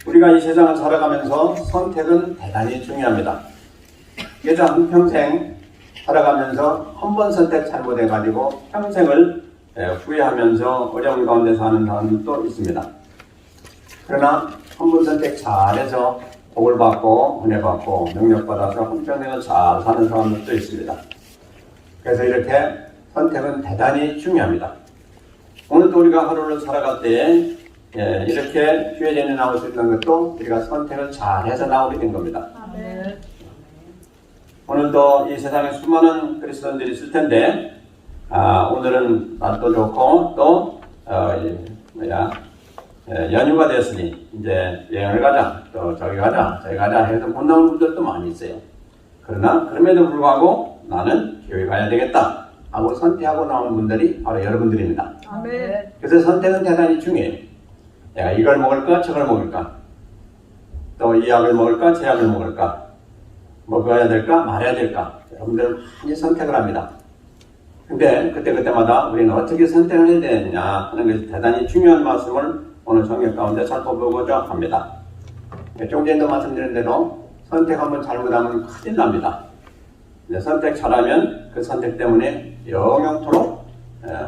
우리가 이 세상을 살아가면서 선택은 대단히 중요합니다. 그래서 한평생 살아가면서 한 번 선택 잘못해가지고 평생을 후회하면서 어려운 가운데 사는 사람들도 있습니다. 그러나 한 번 선택 잘해서 복을 받고 은혜 받고 능력받아서 한평생을 잘 사는 사람들도 있습니다. 그래서 이렇게 선택은 대단히 중요합니다. 오늘도 우리가 하루를 살아갈 때에 이렇게 휴회전에 나올 수 있는 것도 우리가 선택을 잘해서 나오게 된 겁니다. 네. 오늘도 이 세상에 수많은 그리스도인들이 있을 텐데 오늘은 날도 좋고 또 연휴가 됐으니 이제 여행을 가자 또 저기 가자 저기 가자 해서 못 나오는 분들도 많이 있어요. 그러나 그럼에도 불구하고 나는 교회 가야 되겠다 하고 선택하고 나오는 분들이 바로 여러분들입니다. 아멘. 그래서 선택은 대단히 중요해요. 내가 이걸 먹을까 저걸 먹을까 또 이 약을 먹을까 저 약을 먹을까 먹어야 될까 말아야 될까 여러분들 많이 선택을 합니다. 근데 그때마다 우리는 어떻게 선택을 해야 되느냐 하는 것이 대단히 중요한 말씀을 오늘 성경 가운데 살펴보고자 합니다. 좀 전에도 말씀드린 대로 선택 한번 잘못하면 큰일 납니다. 선택 잘하면 그 선택 때문에 영영토록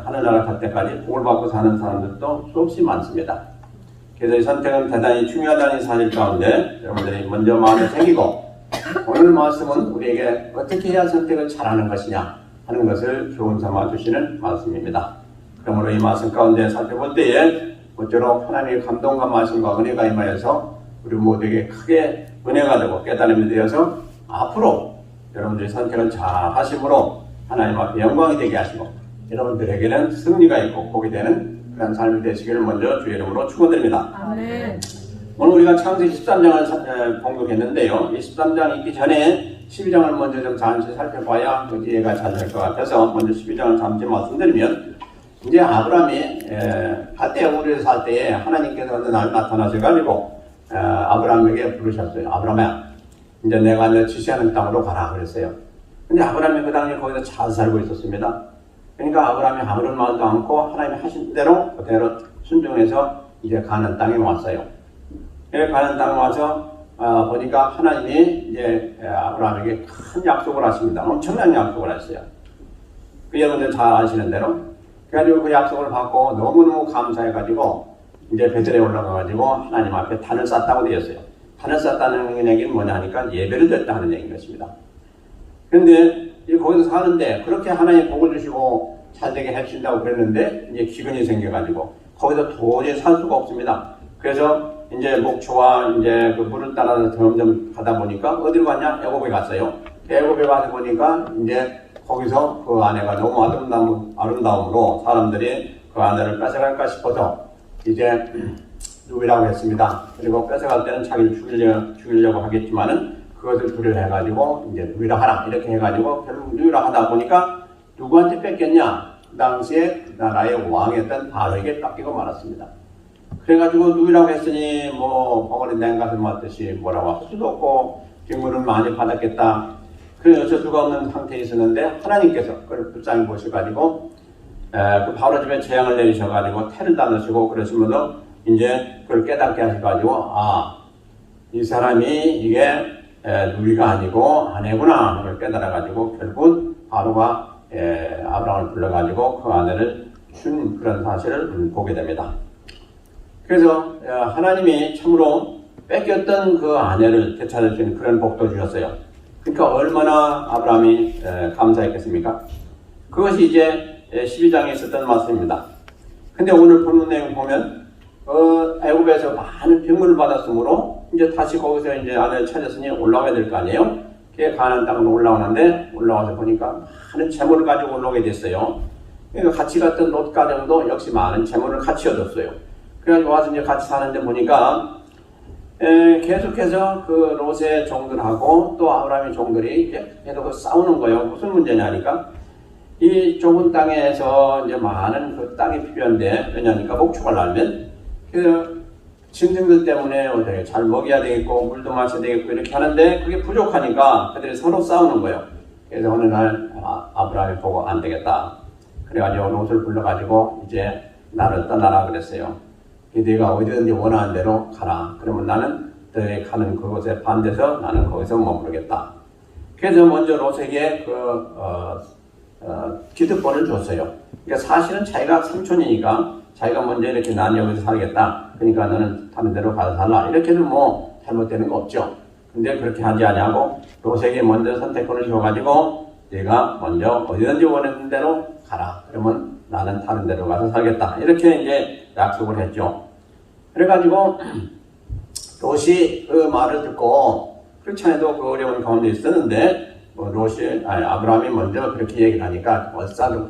하늘나라 갈 때까지 복을 받고 사는 사람들도 수없이 많습니다. 그래서 이 선택은 대단히 중요하다는 사실 가운데 여러분들이 먼저 마음에 새기고 오늘 말씀은 우리에게 어떻게 해야 선택을 잘하는 것이냐 하는 것을 교훈 삼아 주시는 말씀입니다. 그러므로 이 말씀 가운데 살펴볼 때에 모쪼록 하나님의 감동과 말씀과 은혜가 임하여서 우리 모두에게 크게 은혜가 되고 깨달음이 되어서 앞으로 여러분들이 선택을 잘 하심으로 하나님 앞에 영광이 되게 하시고 여러분들에게는 승리가 있고 복이 되는 그런 삶이 되시기를 먼저 주의 이름으로 축원드립니다. 아멘. 오늘 우리가 창세기 13장을 공독했는데요. 이 13장 있기 전에 12장을 먼저 좀 잠시 살펴봐야 그 이해가 잘 될 것 같아서 먼저 12장을 잠시 말씀드리면 이제 아브라함이 갓대 우르에 살 때에 하나님께서 어느 날 나타나셔가지고 아브라함에게 부르셨어요. 아브라함아 이제 내가 너 지시하는 땅으로 가라 그랬어요. 근데 아브라함이 그 당시에 거기서 잘 살고 있었습니다. 그러니까 아브라함이 아무런 말도 않고 하나님이 하신 대로 그대로 순종해서 이제 가는 땅에 왔어요. 가는 땅에 와서 보니까 하나님이 이제 아브라함에게 큰 약속을 하십니다. 엄청난 약속을 했어요. 그 여러분들 잘 아시는 대로. 그래가지고 그 약속을 받고 너무너무 감사해가지고 이제 베들레헴에 올라가가지고 하나님 앞에 단을 쌓았다고 되었어요. 단을 쌓았다는 얘기는 뭐냐 하니까 예배를 드렸다 하는 얘기인 것입니다. 그런데 거기서 사는데 그렇게 하나님 복을 주시고 잘되게 해주신다고 그랬는데 이제 기근이 생겨가지고 거기서 도저히 살 수가 없습니다. 그래서 이제 목초와 이제 그 물을 따라서 점점 가다 보니까 어디로 갔냐? 애굽에 갔어요. 애굽에 가서 보니까 이제 거기서 그 아내가 너무 아름다움으로 사람들이 그 아내를 뺏어갈까 싶어서 이제 누이라고 했습니다. 그리고 뺏어갈 때는 자기를 죽이려고 하겠지만은 그것을 두려워해가지고 이제 누이라 하라 이렇게 해가지고 결국 누이라 하다 보니까 누구한테 뺏겼냐? 그 당시에 그 나라의 왕이었던 바로에게 뺏기고 말았습니다. 그래가지고 누이라고 했으니 뭐 벙어리 냉가슴 맞듯이 뭐라고 할 수도 없고 뒷물은 많이 받았겠다. 그래 어쩔 수가 없는 상태에 있었는데 하나님께서 그걸 불쌍히 보셔가지고 그 바로 집에 재앙을 내리셔가지고 태를 다넣으시고 그러시면서 이제 그걸 깨닫게 하셔가지고 이 사람이 이게 누이가 아니고 아내구나 하는 걸 깨달아가지고 결국 바로가 아브라함을 불러가지고 그 아내를 준 그런 사실을 보게 됩니다. 그래서 하나님이 참으로 뺏겼던 그 아내를 되찾을 수 있는 그런 복도 주셨어요. 그러니까 얼마나 아브라함이 감사했겠습니까? 그것이 이제 12장에 있었던 말씀입니다. 근데 오늘 본문 내용 보면 애굽에서 많은 빗물을 받았으므로 이제 다시 거기서 이제 아내를 찾았으니 올라와야 될 거 아니에요? 그게 가나안 땅으로 올라오는데 올라와서 보니까 많은 재물을 가지고 올라오게 됐어요. 그러니까 같이 갔던 롯 가정도 역시 많은 재물을 같이 얻었어요. 그래가지고 와서 이제 같이 사는데 보니까 계속해서 그 롯의 종들하고 또 아브라함의 종들이 계속 싸우는 거예요. 무슨 문제냐니까 이 좁은 땅에서 이제 많은 그 땅이 필요한데 왜냐니까 목축을 하려면 그 짐승들 때문에 어떻게 잘 먹여야 되겠고 물도 마셔야 되겠고 이렇게 하는데 그게 부족하니까 그들이 서로 싸우는 거예요. 그래서 어느 날 아브라함이 보고 안 되겠다. 그래가지고 롯을 불러가지고 이제 나를 떠나라 그랬어요. 네가 어디든지 원하는 대로 가라. 그러면 나는 너의 가는 그곳에 반대서 나는 거기서 머무르겠다. 그래서 먼저 롯에게 기득권을 줬어요. 그러니까 사실은 자기가 삼촌이니까 자기가 먼저 이렇게 난 여기서 살겠다. 그러니까 너는 다른 데로 가서 살라. 이렇게는 뭐 잘못되는 거 없죠. 근데 그렇게 하지 않냐고 롯에게 먼저 선택권을 줘가지고 내가 먼저 어디든지 원하는 대로 가라. 그러면 나는 다른 데로 가서 살겠다. 이렇게 이제 약속을 했죠. 그래가지고 롯이 그 말을 듣고 그렇지 않아도 그 어려운 가운데 있었는데 아브라함이 먼저 그렇게 얘기를 하니까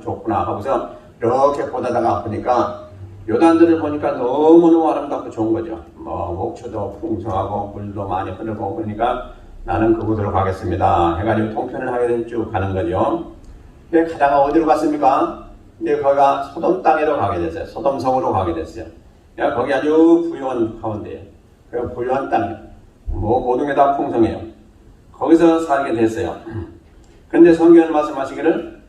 좋구나 하고서 이렇게 보다가 보니까 요단들을 보니까 너무너무 아름답고 좋은 거죠. 목초도 풍성하고 물도 많이 흐르고 그러니까 나는 그곳으로 가겠습니다 해가지고 통편을 하게 쭉 가는 거죠. 근데 가다가 어디로 갔습니까? 이제 거기가 소돔 땅으로 가게 됐어요. 소돔성으로 가게 됐어요. 그러니까 거기 아주 부유한 가운데예요. 그 부유한 땅, 모든 게 다 풍성해요. 거기서 살게 됐어요. 그런데 성경은 말씀하시기를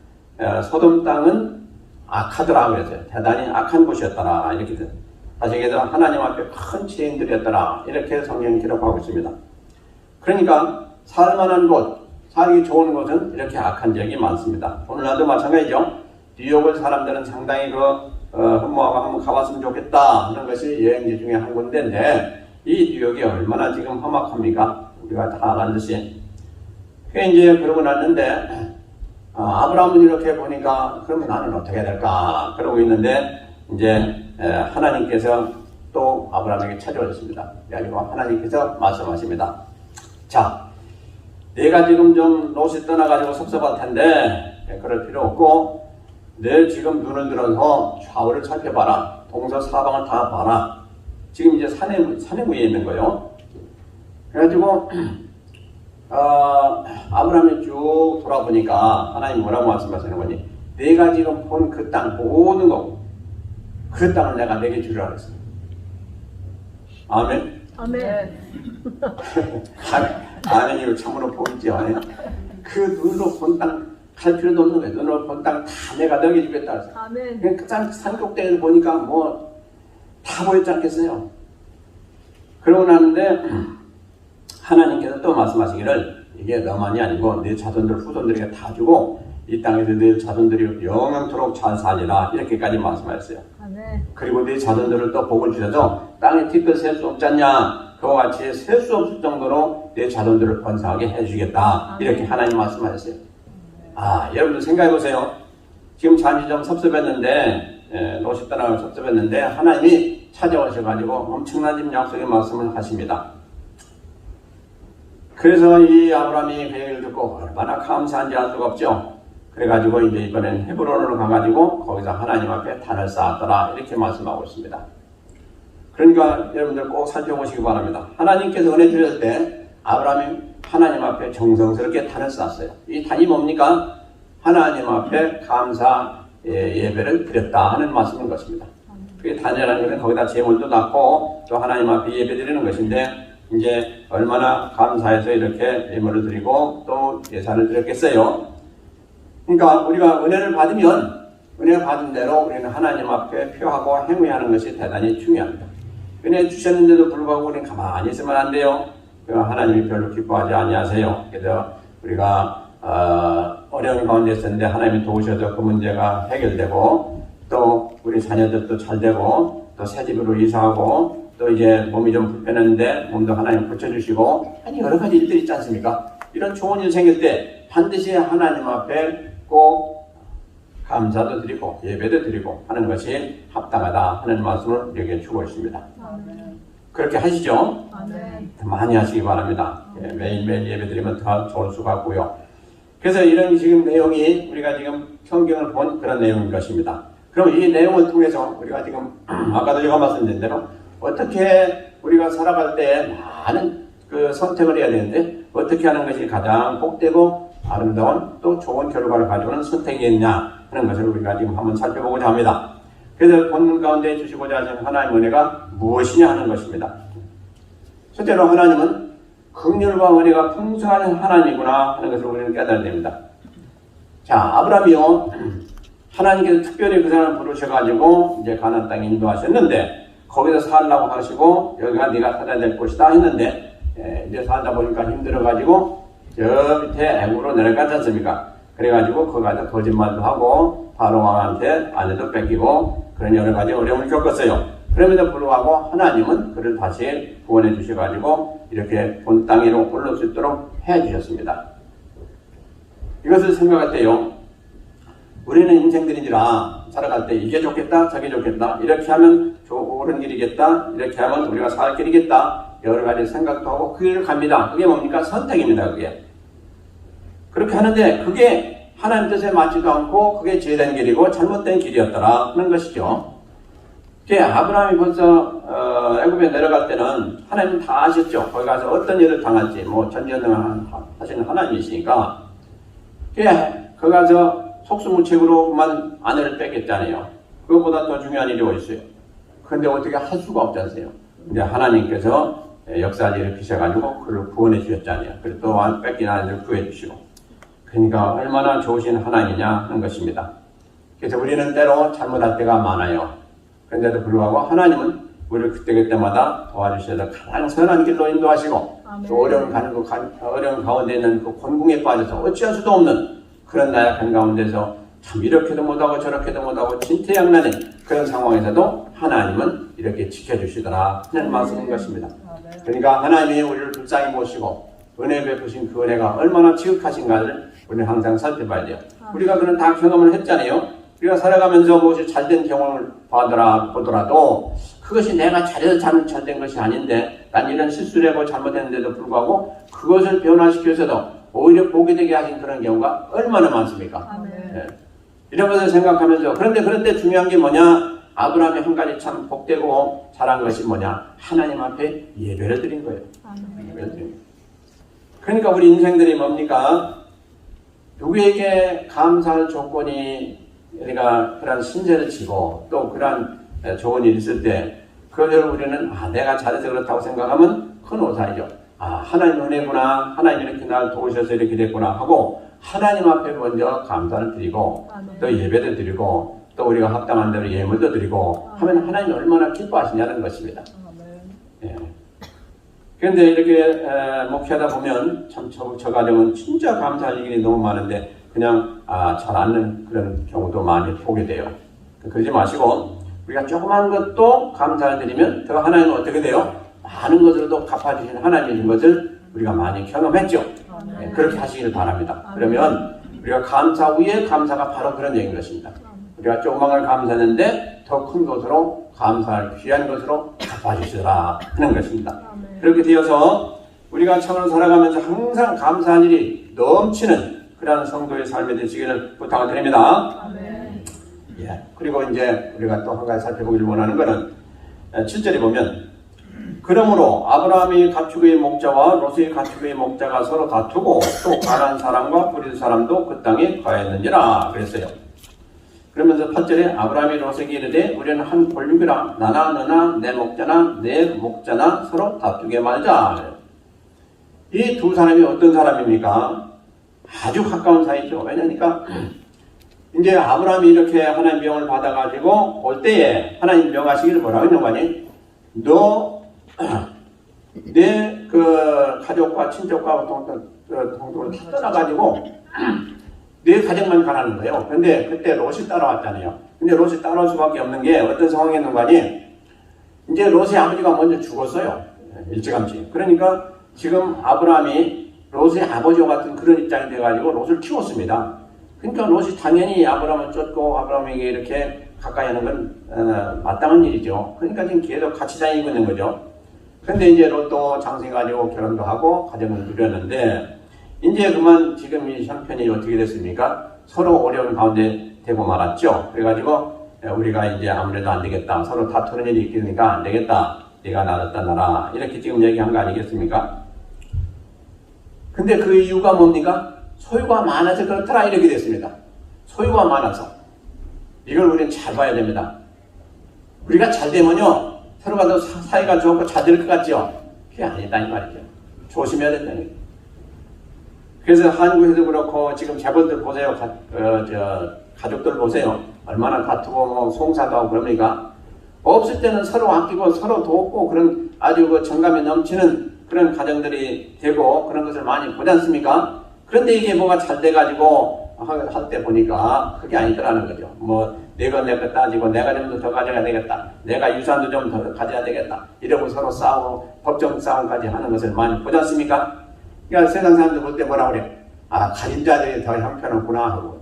소돔 땅은 악하더라 그랬어요. 대단히 악한 곳이었더라 이렇게 돼요. 다시 얘기해서 하나님 앞에 큰 죄인들이었더라 이렇게 성경이 기록하고 있습니다. 그러니까 살만한 곳, 살기 좋은 곳은 이렇게 악한 지역이 많습니다. 오늘날도 마찬가지죠. 뉴욕을 사람들은 상당히 흠모하고 한번 가봤으면 좋겠다 하는 것이 여행지 중에 한 군데인데 이 뉴욕이 얼마나 지금 험악합니까? 우리가 다 아는 듯이. 그게 이제 그러고 났는데 아브라함은 이렇게 보니까 그러면 나는 어떻게 해야 될까? 그러고 있는데 이제 하나님께서 또 아브라함에게 찾아오셨습니다. 그래가지고 하나님께서 말씀하십니다. 자, 내가 지금 좀 롯이 떠나가지고 섭섭할 텐데 그럴 필요 없고 내 지금 눈을 들어서 좌우를 살펴봐라. 동서사방을 다 봐라. 지금 이제 산에 위에 있는 거예요. 그래가지고 아브라함이 쭉 돌아보니까 하나님 뭐라고 말씀하시는 거니? 내가 지금 본 그 땅 모든 거 그 땅을 내가 내게 주리라 그랬어요. 아멘. 아멘. 아멘이고 참으로 보이죠. 그 눈으로 본 땅 갈 필요도 없는 거예요. 눈으로 본 땅 다 내가 너에게 주겠다 그랬어요. 아멘. 그 산 꼭대기에서 보니까 뭐 다 보였지 않겠어요? 그러고 나는데 하나님께서 또 말씀하시기를 이게 너만이 아니고 네 자손들 후손들에게 다 주고 이 땅에서 네 자손들이 영원토록 잘 살리라 이렇게까지 말씀하셨어요. 아멘. 그리고 네 자손들을 또 복을 주셔서 땅에 뒤끝 셀 수 없지 않냐 그와 같이 셀 수 없을 정도로 내 자손들을 번성하게 해주겠다. 아멘. 이렇게 하나님 말씀하셨어요. 여러분들 생각해보세요. 지금 잠시 좀 섭섭했는데 롯이 떠나고 섭섭했는데 하나님이 찾아오셔가지고 엄청난 지금 약속의 말씀을 하십니다. 그래서 이 아브라함이 그 얘기를 듣고 얼마나 감사한지 알 수가 없죠. 그래가지고 이제 이번엔 헤브론으로 가가지고 거기서 하나님 앞에 단을 쌓았더라 이렇게 말씀하고 있습니다. 그러니까 여러분들 꼭 살펴보시기 바랍니다. 하나님께서 은혜 주셨을 때 아브라함이 하나님 앞에 정성스럽게 단을 쌓았어요. 이 단이 뭡니까? 하나님 앞에 감사 예배를 드렸다 하는 말씀인 것입니다. 그게 단이라는 것은 거기다 제물도 낳고 또 하나님 앞에 예배 드리는 것인데 이제 얼마나 감사해서 이렇게 예물을 드리고 또 예산을 드렸겠어요. 그러니까 우리가 은혜를 받으면 은혜 받은 대로 우리는 하나님 앞에 표하고 행위하는 것이 대단히 중요합니다. 은혜 주셨는데도 불구하고 우리는 가만히 있으면 안 돼요. 하나님이 별로 기뻐하지 아니하세요. 그래서 우리가 어려운 가운데 있었는데 하나님이 도우셔서 그 문제가 해결되고 또 우리 자녀들도 잘 되고 또 새 집으로 이사하고 또 이제 몸이 좀 불편했는데 몸도 하나님 고쳐주시고 아니 여러 가지 일들이 있지 않습니까? 이런 좋은 일 생길 때 반드시 하나님 앞에 꼭 감사도 드리고 예배도 드리고 하는 것이 합당하다 하는 말씀을 우리에게 주고 있습니다. 아멘. 그렇게 하시죠? 아멘. 많이 하시기 바랍니다. 매일매일 예배 드리면 더 좋을 수가 없고요. 그래서 이런 지금 내용이 우리가 지금 성경을 본 그런 내용인 것입니다. 그럼 이 내용을 통해서 우리가 지금 아까도 제가 말씀드린 대로 어떻게 우리가 살아갈 때 많은 그 선택을 해야 되는데 어떻게 하는 것이 가장 복되고 아름다운 또 좋은 결과를 가져오는 선택이겠냐 하는 것을 우리가 지금 한번 살펴보고자 합니다. 그래서 본문 가운데 주시고자 하시는 하나님의 은혜가 무엇이냐 하는 것입니다. 첫째로 하나님은 긍휼과 은혜가 풍성한 하나님이구나 하는 것을 우리는 깨달아야 됩니다. 자, 아브라함이요 하나님께서 특별히 그 사람을 부르셔가지고 이제 가나안 땅에 인도하셨는데 거기서 살라고 하시고 여기가 네가 살아야 될 곳이다 했는데 이제 살다 보니까 힘들어가지고 저 밑에 애국으로 내려가지 않습니까? 그래가지고 거기 가서 거짓말도 하고 바로 왕한테 아내도 뺏기고 그런 여러 가지 어려움을 겪었어요. 그럼에도 불구하고 하나님은 그를 다시 구원해 주셔가지고 이렇게 본 땅 위로 올라올 수 있도록 해 주셨습니다. 이것을 생각할 때요, 우리는 인생들이니라 살아갈 때 이게 좋겠다 저게 좋겠다 이렇게 하면 옳은 길이겠다 이렇게 하면 우리가 살 길이겠다 여러 가지 생각도 하고 그 길을 갑니다. 그게 뭡니까? 선택입니다. 그게 그렇게 하는데 그게 하나님 뜻에 맞지도 않고 그게 죄된 길이고 잘못된 길이었더라 하는 것이죠. 아브라함이 벌써 애굽에 내려갈 때는 하나님은 다 아셨죠. 거기 가서 어떤 일을 당할지 뭐 전지전능하시는 하나님이시니까 거기 가서 속수무책으로만 아내를 뺏겼잖아요. 그것보다 더 중요한 일이 어디 있어요. 그런데 어떻게 할 수가 없지 않어요. 근데 하나님께서 역사를 일으키셔가지고 그를 구원해 주셨잖아요. 그리고 또 뺏긴 아내를 구해 주시고. 그러니까 얼마나 좋으신 하나님이냐 하는 것입니다. 그래서 우리는 때로 잘못할 때가 많아요. 그런데도 불구하고 하나님은 우리를 그때그때마다 도와주셔서 가장 선한 길로 인도하시고 또 어려운 가운데 있는 그 곤궁에 빠져서 어찌할 수도 없는 그런 나약한 가운데서 참 이렇게도 못하고 저렇게도 못하고 진퇴양난인 그런 상황에서도 하나님은 이렇게 지켜주시더라 하는 말씀인 것입니다. 그러니까 하나님이 우리를 불쌍히 보시고 은혜 베푸신 그 은혜가 얼마나 지극하신가를 우리는 항상 살펴봐야 돼요. 우리가 그런 다 경험을 했잖아요. 우리가 살아가면서 무엇이 잘된 경험을 보더라도 그것이 내가 잘해서 잘된 것이 아닌데 난 이런 실수를 하고 잘못했는데도 불구하고 그것을 변화시켜서도 오히려 보게 되게 하신 그런 경우가 얼마나 많습니까? 네. 이런 것을 생각하면서 그런데 중요한 게 뭐냐? 아브라함이 한 가지 참 복되고 잘한 것이 뭐냐? 하나님 앞에 예배를 드린 거예요. 예배를 드린 거예요. 그러니까 우리 인생들이 뭡니까? 누구에게 감사할 조건이 우리가 그런 신세를 지고 또 그런 좋은 일이 있을 때 그걸 우리는 내가 잘해서 그렇다고 생각하면 큰 오산이죠. 하나님 은혜구나. 하나님 이렇게 날 도우셔서 이렇게 됐구나 하고 하나님 앞에 먼저 감사를 드리고 또 예배를 드리고 또 우리가 합당한 대로 예물도 드리고 하면 하나님이 얼마나 기뻐하시냐는 것입니다. 예. 그런데 이렇게 목회하다 보면 참 저 가정은 진짜 감사할 일이 너무 많은데 그냥 잘 않는 그런 경우도 많이 보게 돼요. 그러지 마시고 우리가 조그만 것도 감사를 드리면 더 하나님은 어떻게 돼요? 많은 것으로도 갚아주시는 하나님인 것을 우리가 많이 경험했죠. 네, 그렇게 하시길 바랍니다. 그러면 우리가 감사 위에 감사가 바로 그런 얘기인 것입니다. 우리가 조그만 걸 감사했는데 더 큰 것으로 감사할 귀한 것으로 갚아주시더라 하는 것입니다. 그렇게 되어서 우리가 참으로 살아가면서 항상 감사한 일이 넘치는 그런 성도의 삶이 되시기를 부탁을 드립니다. 예. 그리고 이제 우리가 또 한 가지 살펴보기를 원하는 것은 7절에 보면 그러므로 아브라함이 가축의 목자와 롯의 가축의 목자가 서로 다투고 또 가나안 사람과 브리스 사람도 그 땅에 거하였는지라 그랬어요. 그러면서 8절에 아브라함이 롯에게 이르되 우리는 한 본육이라 나나 너나 내 목자나 내 목자나 서로 다투게 말자. 이 두 사람이 어떤 사람입니까? 아주 가까운 사이죠. 왜냐니까 이제 아브라함이 이렇게 하나님 명을 받아가지고 올 때에 하나님 명하시기를 뭐라고 했는 거니? 너 내 그 가족과 친족과 동동을 다 떠나가지고 내 가정만 가라는 거예요. 근데 그때 롯이 따라왔잖아요. 근데 롯이 따라올 수밖에 없는 게 어떤 상황이 있는 거 아니? 이제 롯의 아버지가 먼저 죽었어요. 일찌감치. 그러니까 지금 아브라함이 롯의 아버지와 같은 그런 입장이 돼가지고 롯을 키웠습니다. 그러니까 롯이 당연히 아브라함을 쫓고 아브라함에게 이렇게 가까이 하는 건 마땅한 일이죠. 그러니까 지금 계속 같이 다니고 있는 거죠. 근데 이제 롯도 장생가지고 결혼도 하고 가정을 누렸는데 이제 그만 지금 이 형편이 어떻게 됐습니까? 서로 어려운 가운데 되고 말았죠. 그래가지고 우리가 이제 아무래도 안 되겠다. 서로 다투는 일이 있으니까 안 되겠다. 네가 나를 떠나라. 이렇게 지금 얘기한 거 아니겠습니까? 근데 그 이유가 뭡니까? 소유가 많아서 그렇더라 이렇게 됐습니다. 소유가 많아서. 이걸 우리는 잘 봐야 됩니다. 우리가 잘 되면요. 서로가 더 사이가 좋고 잘 될 것 같죠? 그게 아니다 이 말이죠. 조심해야 된다는 거예요. 그래서 한국에도 그렇고 지금 재벌들 보세요. 가족들 보세요. 얼마나 다투고 송사도 하고 그럽니까? 없을 때는 서로 아끼고 서로 돕고 그런 아주 그 정감이 넘치는 그런 가정들이 되고 그런 것을 많이 보지 않습니까? 그런데 이게 뭐가 잘 돼가지고 할 때 보니까 그게 아니더라는 거죠. 뭐 내가 내 거 따지고 내가 좀 더 가져야 되겠다. 내가 유산도 좀 더 가져야 되겠다. 이러고 서로 싸우고 법정 싸움까지 하는 것을 많이 보지 않습니까? 그러니까 세상 사람들 볼 때 뭐라 그래? 아, 가진 자들이 더 형편없구나 하고.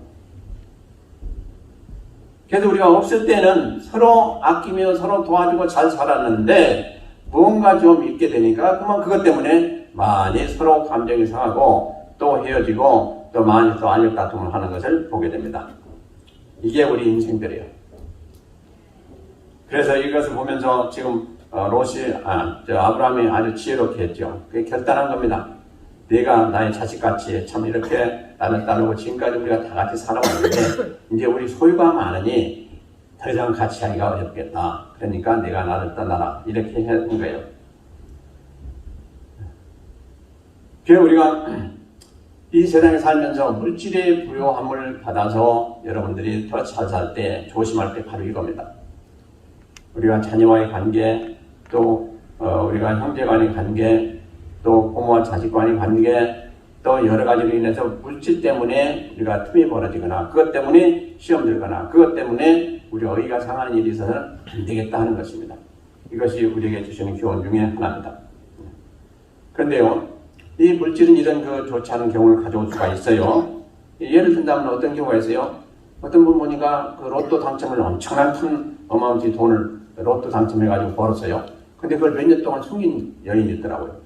그래서 우리가 없을 때는 서로 아끼며 서로 도와주고 잘 살았는데 뭔가 좀 있게 되니까 그만 그것 때문에 많이 서로 감정이 상하고 또 헤어지고 또 많이 또 알력 다툼을 하는 것을 보게 됩니다. 이게 우리 인생들이에요. 그래서 이것을 보면서 지금 아브라함이 아주 지혜롭게 했죠. 그게 결단한 겁니다. 내가 나의 자식같이 참 이렇게 나를 따르고 지금까지 우리가 다 같이 살아왔는데 이제 우리 소유가 많으니 더 이상 같이 하기가 어렵겠다. 그러니까 내가 나를 떠나라. 이렇게 했던 거예요. 그래서 우리가 이 세상에 살면서 물질의 부요함을 받아서 여러분들이 더 잘 살 때 조심할 때 바로 이겁니다. 우리가 자녀와의 관계, 또 우리가 형제간의 관계, 또 부모와 자식 간의 관계, 또 여러 가지로 인해서 물질 때문에 우리가 틈이 벌어지거나 그것 때문에 시험 들거나 그것 때문에 우리 어이가 상하는 일이 있어서는 안 되겠다 하는 것입니다. 이것이 우리에게 주시는 교훈 중에 하나입니다. 그런데요, 이 물질은 이런 그 좋지 않은 경우를 가져올 수가 있어요. 예를 든다면 어떤 경우가 있어요? 어떤 분 보니까 그 로또 당첨을 엄청난 큰 어마운트 돈을 로또 당첨해가지고 벌었어요. 근데 그걸 몇 년 동안 숨긴 여인이 있더라고요.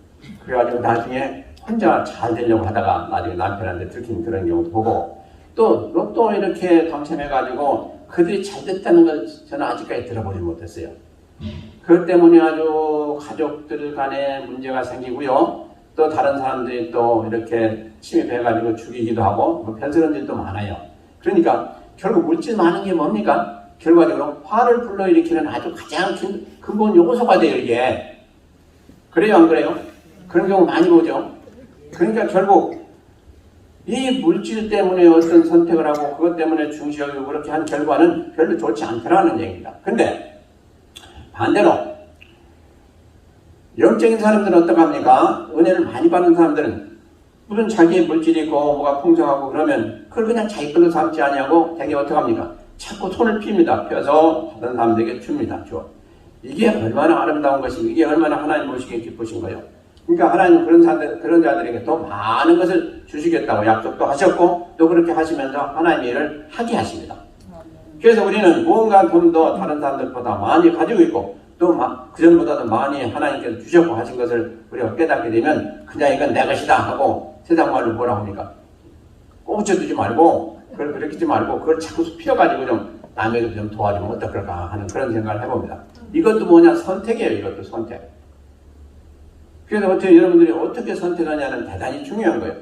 그래가지고 나중에 혼자 잘 되려고 하다가 나중에 남편한테 들킨 그런 경우도 보고, 또 로또 이렇게 당첨해가지고 그들이 잘 됐다는 걸 저는 아직까지 들어보지 못했어요. 그것 때문에 아주 가족들 간에 문제가 생기고요. 또 다른 사람들이 또 이렇게 침입해가지고 죽이기도 하고 뭐 별스러운 일도 많아요. 그러니까 결국 물질 많은 게 뭡니까? 결과적으로 화를 불러일으키는 아주 가장 근본 요소가 돼요, 이게. 그래요, 안 그래요? 그런 경우 많이 보죠. 그러니까 결국 이 물질 때문에 어떤 선택을 하고 그것 때문에 중시하고 그렇게 한 결과는 별로 좋지 않더라는 얘기입니다. 근데 반대로 영적인 사람들은 어떡합니까? 은혜를 많이 받는 사람들은 무슨 자기의 물질이 있고 뭐가 풍성하고 그러면 그걸 그냥 자기 걸로 삼지 아니하고 되게 어떡합니까? 자꾸 손을 핍니다. 펴서 다른 사람들에게 줍니다. 줘. 이게 얼마나 아름다운 것인가, 이게 얼마나 하나님 보시기에 기쁘신 거예요. 그러니까 하나님은 그런 자들에게 더 많은 것을 주시겠다고 약속도 하셨고 또 그렇게 하시면서 하나님의 일을 하게 하십니다. 그래서 우리는 무언가 좀 더 다른 사람들보다 많이 가지고 있고 또 그전보다도 많이 하나님께서 주셨고 하신 것을 우리가 깨닫게 되면 그냥 이건 내 것이다 하고 세상 말로 뭐라고 합니까? 꽁쳐두지 말고 그걸 그렇게 말고 그걸 자꾸 피워가지고 좀 남에게 좀 도와주면 어떨까 하는 그런 생각을 해봅니다. 이것도 뭐냐? 선택이에요. 이것도 선택. 그래서 어떻게 여러분들이 어떻게 선택하냐는 대단히 중요한 거예요.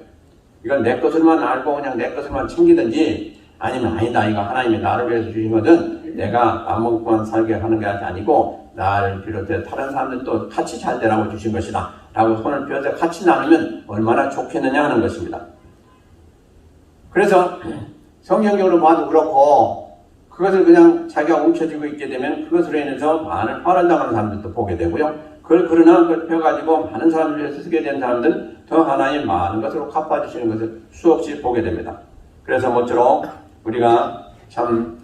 이건 내 것을만 알고 그냥 내 것을만 챙기든지 아니면 아니다, 이거 하나님이 나를 위해서 주신 거든 내가 안 먹고만 살게 하는 게 아니고 나를 비롯해 다른 사람들도 같이 잘 되라고 주신 것이다 라고 손을 펴서 같이 나누면 얼마나 좋겠느냐 하는 것입니다. 그래서 성경적으로 봐도 그렇고 그것을 그냥 자기가 움켜쥐고 있게 되면 그것으로 인해서 많은 화를 당하는 사람들도 보게 되고요. 그러나 그걸 펴가지고 많은 사람을 위해서 쓰게 된 사람들은 더 하나님 많은 것으로 갚아주시는 것을 수없이 보게 됩니다. 그래서 모쪼록 우리가 참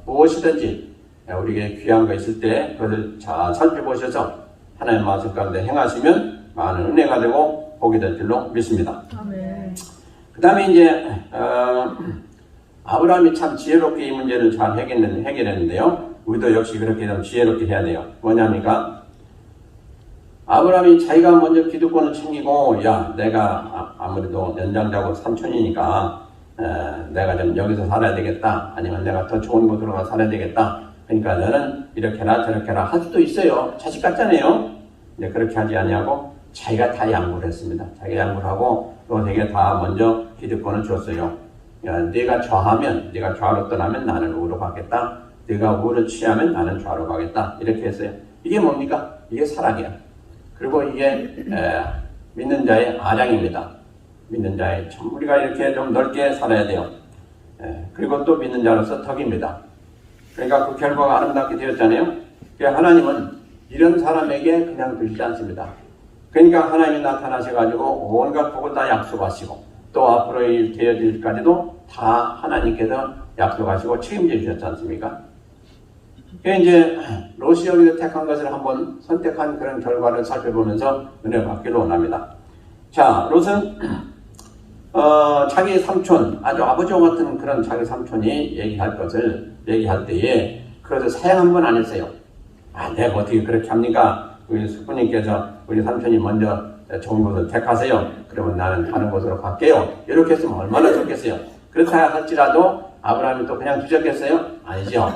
무엇이든지 우리에게 귀한 거 있을 때 그것을 잘 살펴보셔서 하나님 말씀 가운데 행하시면 많은 은혜가 되고 복이 될 줄로 믿습니다. 그 다음에 이제 아브라함이 참 지혜롭게 이 문제를 잘 해결했는데요. 우리도 역시 그렇게 좀 지혜롭게 해야 돼요. 뭐냐니까 아브라함이 자기가 먼저 기득권을 챙기고 야 내가 아무래도 연장자고 삼촌이니까 내가 좀 여기서 살아야 되겠다 아니면 내가 더 좋은 곳으로 가서 살아야 되겠다 그러니까 너는 이렇게나 저렇게나 할 수도 있어요. 자식 같잖아요. 근데 그렇게 하지 아니하고 자기가 다 양보를 했습니다. 자기가 양보를 하고 또 되게 다 먼저 기득권을 줬어요. 야, 네가 좌하면 네가 좌로 떠나면 나는 우로 가겠다. 네가 우를 취하면 나는 좌로 가겠다. 이렇게 했어요. 이게 뭡니까? 이게 사랑이야. 그리고 이게 믿는 자의 아량입니다. 믿는 자의 참 우리가 이렇게 좀 넓게 살아야 돼요. 그리고 또 믿는 자로서 덕입니다. 그러니까 그 결과가 아름답게 되었잖아요. 하나님은 이런 사람에게 그냥 두시지 않습니다. 그러니까 하나님이 나타나셔가지고 온갖 복을 다 약속하시고 또 앞으로 되어질 일까지도 다 하나님께서 약속하시고 책임져 주셨지 않습니까? 이제 롯이 여기서 택한 것을 한번 선택한 그런 결과를 살펴보면서 은혜 받기를 원합니다. 자, 롯은 자기 삼촌, 아주 아버지와 같은 그런 자기 삼촌이 얘기할 때에 그래서 사양 한 번 안 했어요. 내가 어떻게 그렇게 합니까? 우리 숙부님께서 우리 삼촌이 먼저 좋은 곳을 택하세요. 그러면 나는 다른 곳으로 갈게요. 이렇게 했으면 얼마나 좋겠어요. 그렇다 할지라도 아브라함이 또 그냥 두셨겠어요? 아니죠.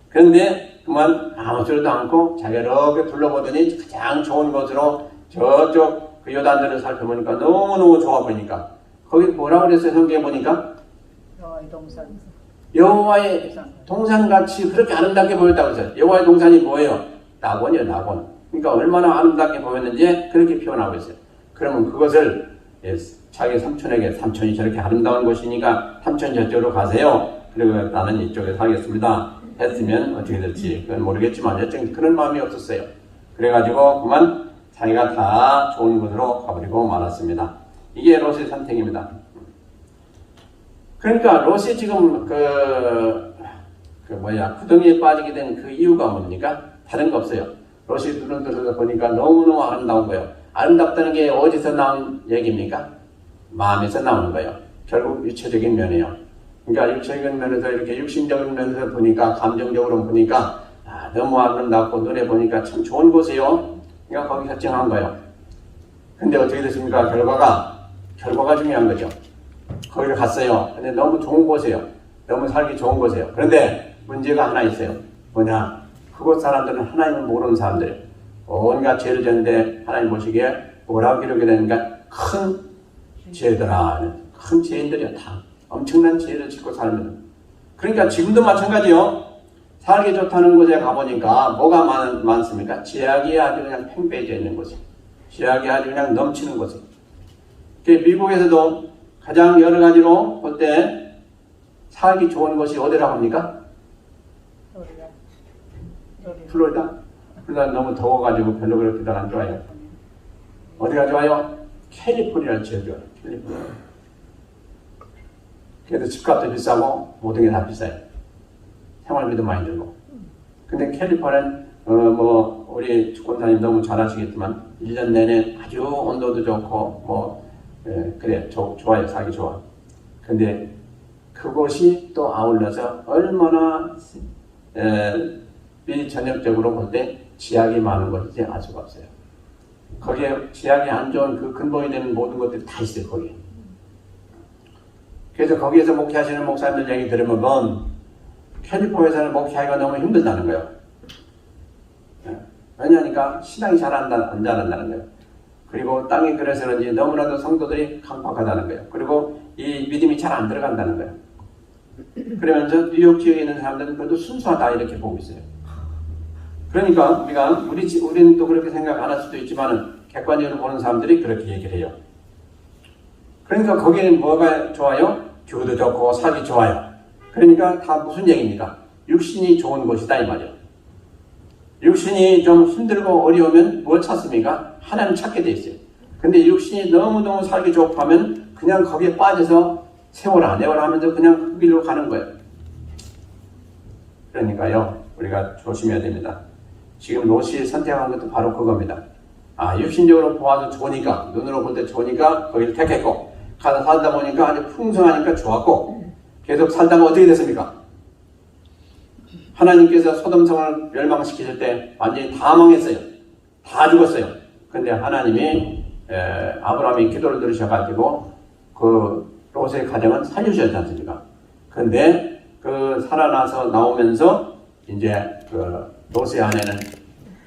그런데 그만 아무 소리도 않고 자기가 이렇게 둘러보더니 가장 좋은 곳으로 저쪽 그 요단들을 살펴보니까 너무너무 좋아 보이니까 거기 뭐라고 그랬어요? 성경에 보니까 여호와의 동산같이 그렇게 아름답게 보였다고 했어요. 여호와의 동산이 뭐예요? 낙원이에요. 낙원. 그러니까 얼마나 아름답게 보였는지 그렇게 표현하고 있어요. 그러면 그것을 자기 삼촌에게 삼촌이 저렇게 아름다운 곳이니까 삼촌 저쪽으로 가세요. 그리고 나는 이쪽에 살겠습니다. 했으면 어떻게 될지 그건 모르겠지만 여튼 그런 마음이 없었어요. 그래가지고 그만 자기가 다 좋은 곳으로 가버리고 말았습니다. 이게 롯의 선택입니다. 그러니까 롯이 지금 구덩이에 빠지게 된 그 이유가 뭡니까? 다른 거 없어요. 롯이 눈을 들어서 보니까 너무너무 아름다운 거예요. 아름답다는 게 어디서 나온 얘기입니까? 마음에서 나오는 거예요. 결국 육체적인 면이에요. 그러니까 육체적인 면에서 이렇게 육신적인 면에서 보니까 감정적으로 보니까 너무 아름답고 눈에 보니까 참 좋은 곳이에요. 그러니까 거기 결정한 거예요. 근데 어떻게 됐습니까? 결과가 중요한 거죠. 거기를 갔어요. 근데 너무 좋은 곳이에요. 너무 살기 좋은 곳이에요. 그런데 문제가 하나 있어요. 뭐냐? 그곳 사람들은 하나님을 모르는 사람들이에요. 온갖 죄를 졌는데 하나님 보시기에 뭐라고 기록이 되는가? 큰 죄들아. 큰 죄인들이야. 다 엄청난 죄를 짓고 살면. 그러니까 지금도 마찬가지요. 살기 좋다는 곳에 가보니까 뭐가 많습니까? 죄악이 아주 그냥 팽배해져 있는 곳이에요. 죄악이 아주 그냥 넘치는 곳이에요. 미국에서도 가장 여러 가지로 볼 때 살기 좋은 곳이 어디라고 합니까? 플로리다? 플로리다 너무 더워가지고 별로 그렇게 안 좋아요. 어디가 좋아요? 캘리포니아가 제일 좋아요. 캘리포니아. 그래도 집값도 비싸고 모든 게 다 비싸요. 생활비도 많이 들고. 근데 캘리포니아는 우리 권사님 너무 잘 아시겠지만 1년 내내 아주 온도도 좋고 그래 좋아요. 살기 좋아. 근데 그곳이 또 아울러서 얼마나 비전역적으로 볼 때 지약이 많은 곳인지 알 수가 없어요. 거기에 지약이 안 좋은 그 근본이 되는 모든 것들이 다 있어요. 거기에. 그래서 거기에서 목회하시는 목사님들 얘기 들으면 캘리포니아에서는 목회하기가 너무 힘들다는 거예요. 왜냐하니까 신앙이 잘 안 자란다는 거예요. 그리고 땅이 그래서 그런지 너무나도 성도들이 강팍하다는 거예요. 그리고 이 믿음이 잘 안 들어간다는 거예요. 그러면서 뉴욕 지역에 있는 사람들은 그래도 순수하다 이렇게 보고 있어요. 그러니까 우리는 또 그렇게 생각 안 할 수도 있지만 객관적으로 보는 사람들이 그렇게 얘기를 해요. 그러니까 거기는 뭐가 좋아요? 교도 좋고 살기 좋아요. 그러니까 다 무슨 얘기입니까? 육신이 좋은 곳이다 이 말이에요. 육신이 좀 힘들고 어려우면 뭘 찾습니까? 하나님 찾게 돼 있어요. 근데 육신이 너무너무 살기 좋고 하면 그냥 거기에 빠져서 세월아 하면서 그냥 그 길로 가는 거예요. 그러니까요, 우리가 조심해야 됩니다. 지금 롯이 선택한 것도 바로 그겁니다. 육신적으로 보아도 좋으니까, 눈으로 볼 때 좋으니까 거기를 택했고, 가서 살다 보니까 아주 풍성하니까 좋았고, 계속 살다가 어떻게 됐습니까? 하나님께서 소돔성을 멸망시키실 때 완전히 다 망했어요. 다 죽었어요. 근데 하나님이 아브라함이 기도를 들으셔가지고 그 롯의 가정은 살려주셨지 않습니까? 근데 그 살아나서 나오면서 이제 그 롯의 아내는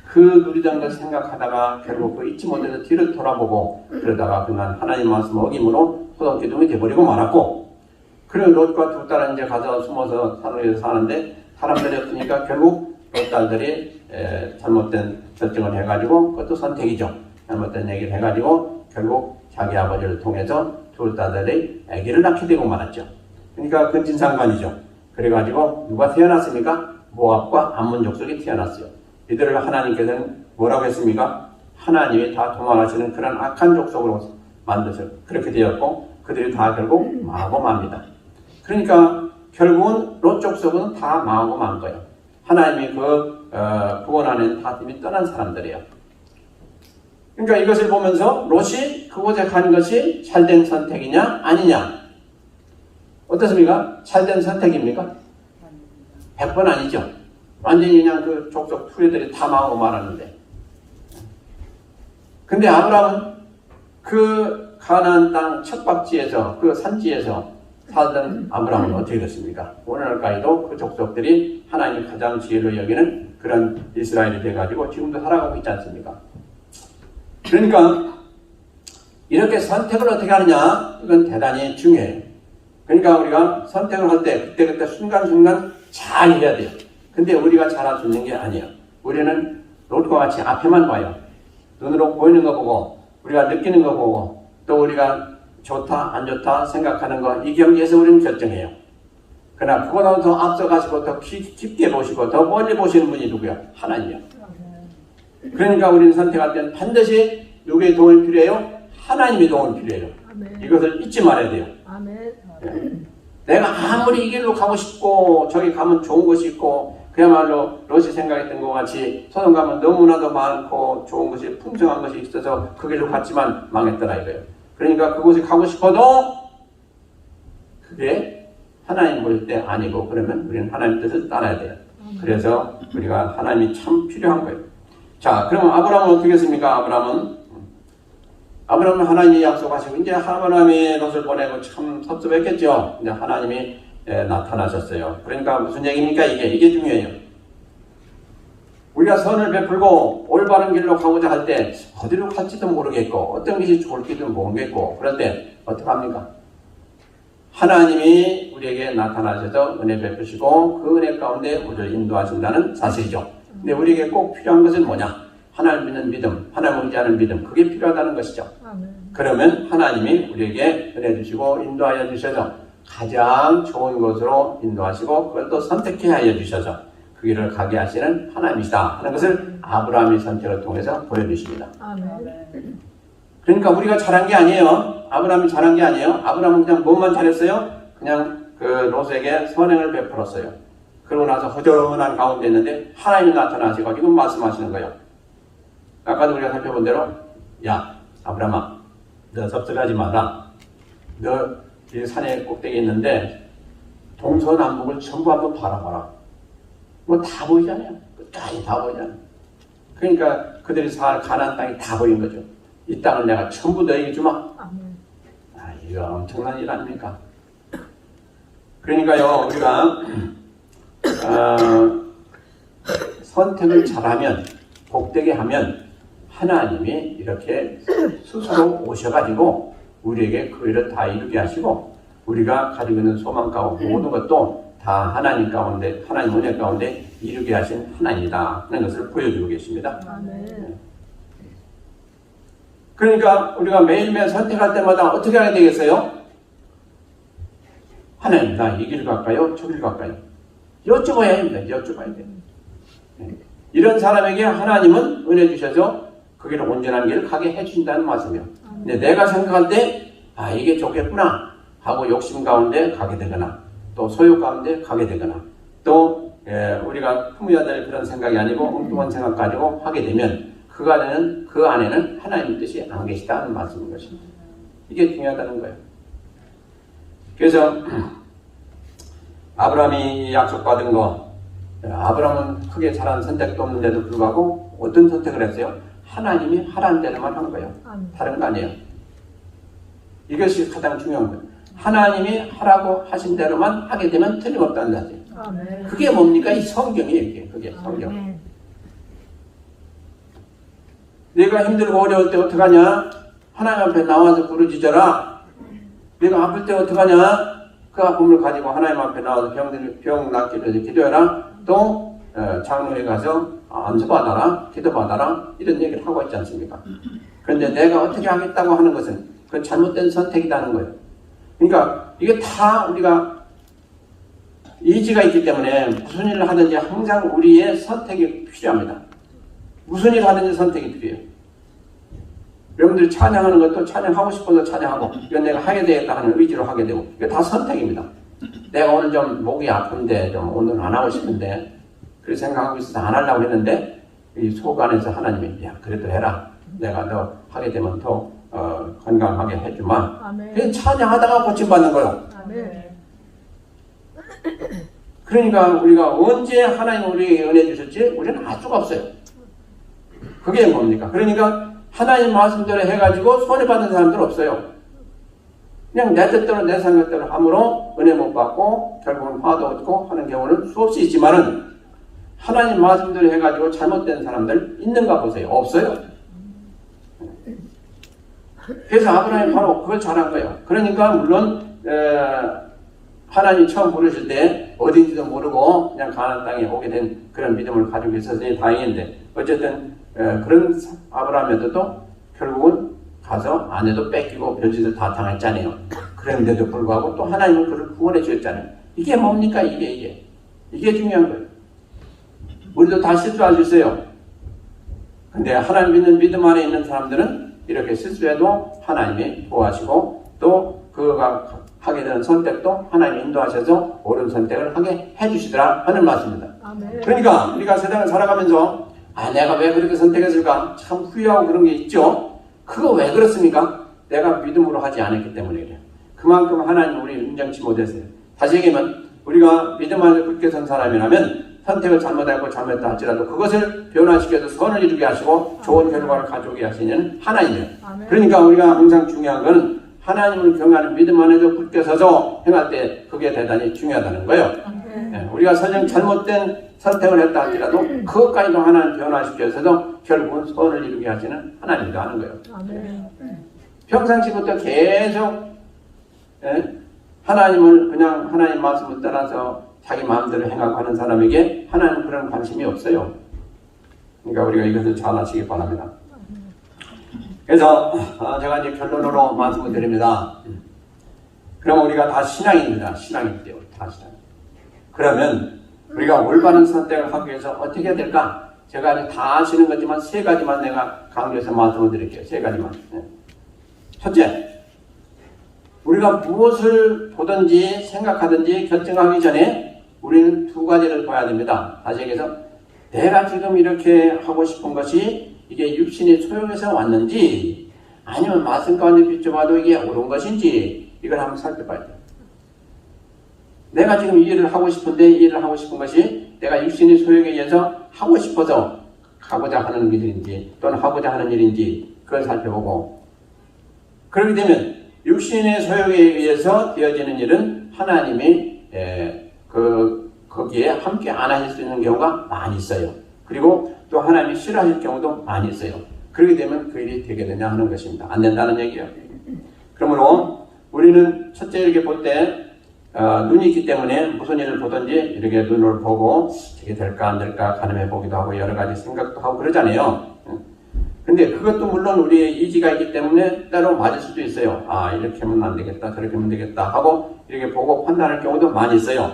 그 누리던 것을 생각하다가 결국 그 잊지 못해서 뒤를 돌아보고 그러다가 그날 하나님 말씀 어김으로 소돔 기둥이 돼버리고 말았고, 그리고 롯과 두 딸은 이제 가서 숨어서 산으로 사는데 사람들이 없으니까 결국 롯 딸들이 잘못된 결정을 해가지고, 그것도 선택이죠. 잘못된 얘기를 해가지고 결국 자기 아버지를 통해서 두 딸들이 아기를 낳게 되고 말았죠. 그러니까 근친상간이죠. 그래가지고 누가 태어났습니까? 모압과 암몬 족속이 태어났어요. 이들을 하나님께서는 뭐라고 했습니까? 하나님이 다 도망하시는 그런 악한 족속으로 만드셔 그렇게 되었고 그들이 다 결국 망하고 맙니다. 그러니까 결국은 롯 족속은 다 망하고 만 거예요. 하나님이 구원하는 다 이미 떠난 사람들이에요. 그러니까 이것을 보면서 롯이 그곳에 간 것이 잘된 선택이냐 아니냐 어떻습니까? 잘된 선택입니까? 100번 아니죠. 완전히 그냥 그 족속 후예들이 다 망하고 말았는데 근데 아브라함은 그 가나안 땅 척박지에서 그 산지에서 살던 아브라함은 어떻게 됐습니까? 오늘날까지도 그 족속들이 하나님이 가장 지혜로 여기는 그런 이스라엘이 돼가지고 지금도 살아가고 있지 않습니까? 그러니까 이렇게 선택을 어떻게 하느냐 이건 대단히 중요해요. 그러니까 우리가 선택을 할 때 그때그때 순간순간 잘 해야 돼요. 근데 우리가 잘할 수 있는 게 아니에요. 우리는 롯과 같이 앞에만 봐요. 눈으로 보이는 거 보고 우리가 느끼는 거 보고 또 우리가 좋다 안 좋다 생각하는 거 이 경지에서 우리는 결정해요. 그러나 그보다 더 앞서가시고 더 깊게 보시고 더 멀리 보시는 분이 누구야? 하나님이요. 그러니까 우리는 선택할 때는 반드시 누구의 도움이 필요해요? 하나님의 도움이 필요해요. 아멘. 이것을 잊지 말아야 돼요. 아멘. 네. 내가 아무리 이 길로 가고 싶고 저기 가면 좋은 것이 있고 그야말로 롯이 생각했던 것 같이 소돔 가면 너무나도 많고 좋은 것이 풍성한 것이 있어서 그 길로 갔지만 망했더라 이거예요. 그러니까 그곳에 가고 싶어도 그게 하나님 보실 때 아니고 그러면 우리는 하나님 뜻을 따라야 돼요. 그래서 우리가 하나님이 참 필요한 거예요. 자, 그러면 아브라함은 어떻게 했습니까? 아브라함은 하나님이 약속하시고 이제 하나님이 롯을 보내고 참 섭섭했겠죠. 이제 하나님이 나타나셨어요. 그러니까 무슨 얘기입니까? 이게 중요해요. 우리가 선을 베풀고 올바른 길로 가고자 할 때 어디로 갈지도 모르겠고 어떤 것이 좋을지도 모르겠고 그럴 때 어떻게 합니까? 하나님이 우리에게 나타나셔서 은혜 베푸시고 그 은혜 가운데 우리를 인도하신다는 사실이죠. 근데 우리에게 꼭 필요한 것은 뭐냐? 하나님 믿는 믿음, 하나님 의지하는 믿음, 그게 필요하다는 것이죠. 그러면 하나님이 우리에게 은혜 주시고 인도하여 주셔서 가장 좋은 곳으로 인도하시고 그걸 또 선택해 하여 주셔서 그 길을 가게 하시는 하나님이시다 하는 것을 아브라함의 선택을 통해서 보여주십니다. 아멘. 그러니까 우리가 잘한 게 아니에요. 아브라함이 잘한 게 아니에요. 아브라함은 그냥 뭐만 잘했어요? 그냥 그 롯에게 선행을 베풀었어요. 그러고 나서 허전한 가운데 있는데 하나님이 나타나시고 지금 말씀하시는 거예요. 아까도 우리가 살펴본 대로 야 아브라함아 너 섭섭하지 마라. 너 이 산에 꼭대기에 있는데 동서남북을 전부 한번 바라봐라. 뭐 다 보이잖아요. 끝까지 다 보이잖아요. 그러니까 그들이 살 가나안 땅이 다 보인 거죠. 이 땅을 내가 전부 너에게 주마. 이거 엄청난 일 아닙니까? 그러니까요 우리가 선택을 잘하면 복되게 하면 하나님이 이렇게 스스로 오셔가지고 우리에게 그 일을 다 이루게 하시고 우리가 가지고 있는 소망과 모든 것도 다 하나님 가운데 하나님 은혜 가운데 이루게 하신 하나님이다 하는 것을 보여주고 계십니다. 아멘. 그러니까 우리가 매일매일 선택할 때마다 어떻게 하게 되겠어요? 하나님 나 이 길 갈까요? 저 길 갈까요? 여쭤봐야 합니다. 여쭤봐야 돼요. 이런 사람에게 하나님은 은혜 주셔서 그 길을 온전한 길을 가게 해주신다는 말씀이에요. 근데 내가 생각할 때 이게 좋겠구나 하고 욕심 가운데 가게 되거나 또 소유 가운데 가게 되거나 또 우리가 품어야 될 그런 생각이 아니고 엉뚱한 생각 가지고 하게 되면 그 안에는 하나님의 뜻이 안 계시다는 말씀인 것입니다. 이게 중요하다는 거예요. 그래서 아브라함이 약속받은 거 아브라함은 크게 잘한 선택도 없는데도 불구하고 어떤 선택을 했어요? 하나님이 하라는 대로만 한 거예요. 다른 거 아니에요. 이것이 가장 중요한 거예요. 하나님이 하라고 하신 대로만 하게 되면 틀림없다는 사실. 그게 뭡니까? 이 성경이에요. 그게 성경. 내가 힘들고 어려울 때 어떡하냐? 하나님 앞에 나와서 부르짖어라. 내가 아플 때 어떡하냐? 그 아픔을 가지고 하나님 앞에 나와서 병 낫기 위해서 기도해라. 또 장로에 가서 안수받아라. 기도받아라. 이런 얘기를 하고 있지 않습니까? 그런데 내가 어떻게 하겠다고 하는 것은 그 잘못된 선택이라는 거예요. 그러니까 이게 다 우리가 의지가 있기 때문에 무슨 일을 하든지 항상 우리의 선택이 필요합니다. 무슨 일을 하든지 선택이 필요해요. 여러분들이 찬양하는 것도 찬양하고 싶어서 찬양하고 이건 내가 하게 되겠다 하는 의지로 하게 되고 이게 다 선택입니다. 내가 오늘 좀 목이 아픈데 좀 오늘 안 하고 싶은데 그렇게 생각하고 있어서 안 하려고 했는데 이 속 안에서 하나님이 야 그래도 해라. 내가 너 하게 되면 더 건강하게 해주마. 그냥 찬양하다가 고침받는 거예요. 아멘. 그러니까 우리가 언제 하나님 우리에게 은혜 주셨지? 우리는 알 수가 없어요. 그게 뭡니까? 그러니까 하나님 말씀대로 해가지고 손해받는 사람들 없어요. 그냥 내 뜻대로 내 생각대로 함으로 은혜 못 받고 결국은 화도 얻고 하는 경우는 수없이 있지만은 하나님 말씀대로 해가지고 잘못된 사람들 있는가 보세요. 없어요. 그래서 아브라함이 바로 그걸 잘한 거예요. 그러니까 물론 하나님 처음 부르실 때 어딘지도 모르고 그냥 가나안 땅에 오게 된 그런 믿음을 가지고 있었으니 다행인데 어쨌든 그런 아브라함에도 결국은 가서 아내도 뺏기고 별짓을 다 당했잖아요. 그런데도 불구하고 또 하나님은 그를 구원해 주셨잖아요. 이게 뭡니까? 이게 중요한 거예요. 우리도 다 실수할 수 있어요. 근데 하나님 믿는 믿음 안에 있는 사람들은 이렇게 실수해도 하나님이 도와주시고 또 그가 하게 되는 선택도 하나님이 인도하셔서 옳은 선택을 하게 해주시더라 하는 말씀입니다. 아멘. 그러니까 우리가 세상을 살아가면서 내가 왜 그렇게 선택했을까? 참 후회하고 그런 게 있죠. 그거 왜 그렇습니까? 내가 믿음으로 하지 않았기 때문에 그래요. 그만큼 하나님 우리를 인정치 못했어요. 다시 얘기하면 우리가 믿음 안에 굳게 선 사람이라면 선택을 잘못하고 잘못했다 할지라도 그것을 변화시켜서 선을 이루게 하시고 좋은 결과를 가져오게 하시는 하나님이에요. 그러니까 우리가 항상 중요한 것은 하나님을 경외하는 믿음 안에서 굳게 서서 행할 때 그게 대단히 중요하다는 거예요. 네, 우리가 설령 잘못된 선택을 했다 할지라도 그것까지도 하나님 변화시켜서도 결국은 선을 이루게 하시는 하나님이다 하는 거예요. 평상시부터 계속 하나님을 그냥 하나님 말씀을 따라서 자기 마음대로 행하고 하는 사람에게 하나님은 그런 관심이 없어요. 그러니까 우리가 이것을 잘 아시기 바랍니다. 그래서 제가 이제 결론으로 말씀을 드립니다. 그럼 우리가 다 신앙입니다. 신앙인데요. 다 신앙. 그러면 우리가 올바른 선택을 하기 위해서 어떻게 해야 될까? 제가 이제 다 아시는 거지만 세 가지만 내가 강조해서 말씀을 드릴게요. 세 가지만. 첫째, 우리가 무엇을 보든지 생각하든지 결정하기 전에 우리는 두 가지를 봐야 됩니다. 다시 얘기해서 내가 지금 이렇게 하고 싶은 것이 이게 육신의 소용에서 왔는지 아니면 말씀 가운데 비춰봐도 이게 옳은 것인지 이걸 한번 살펴봐야 돼요. 내가 지금 이 일을 하고 싶은데 이 일을 하고 싶은 것이 내가 육신의 소용에 의해서 하고 싶어서 하고자 하는 일인지 또는 하고자 하는 일인지 그걸 살펴보고 그렇게 되면 육신의 소용에 의해서 되어지는 일은 하나님이 거기에 함께 안 하실 수 있는 경우가 많이 있어요. 그리고 또 하나님이 싫어하실 경우도 많이 있어요. 그렇게 되면 그 일이 되게 되냐 하는 것입니다. 안 된다는 얘기예요. 그러므로 우리는 첫째 이렇게 볼 때 눈이 있기 때문에 무슨 일을 보든지 이렇게 눈을 보고 이게 될까 안 될까 가늠해 보기도 하고 여러 가지 생각도 하고 그러잖아요. 근데 그것도 물론 우리의 의지가 있기 때문에 때로 맞을 수도 있어요. 이렇게 하면 안 되겠다 저렇게 하면 되겠다 하고 이렇게 보고 판단할 경우도 많이 있어요.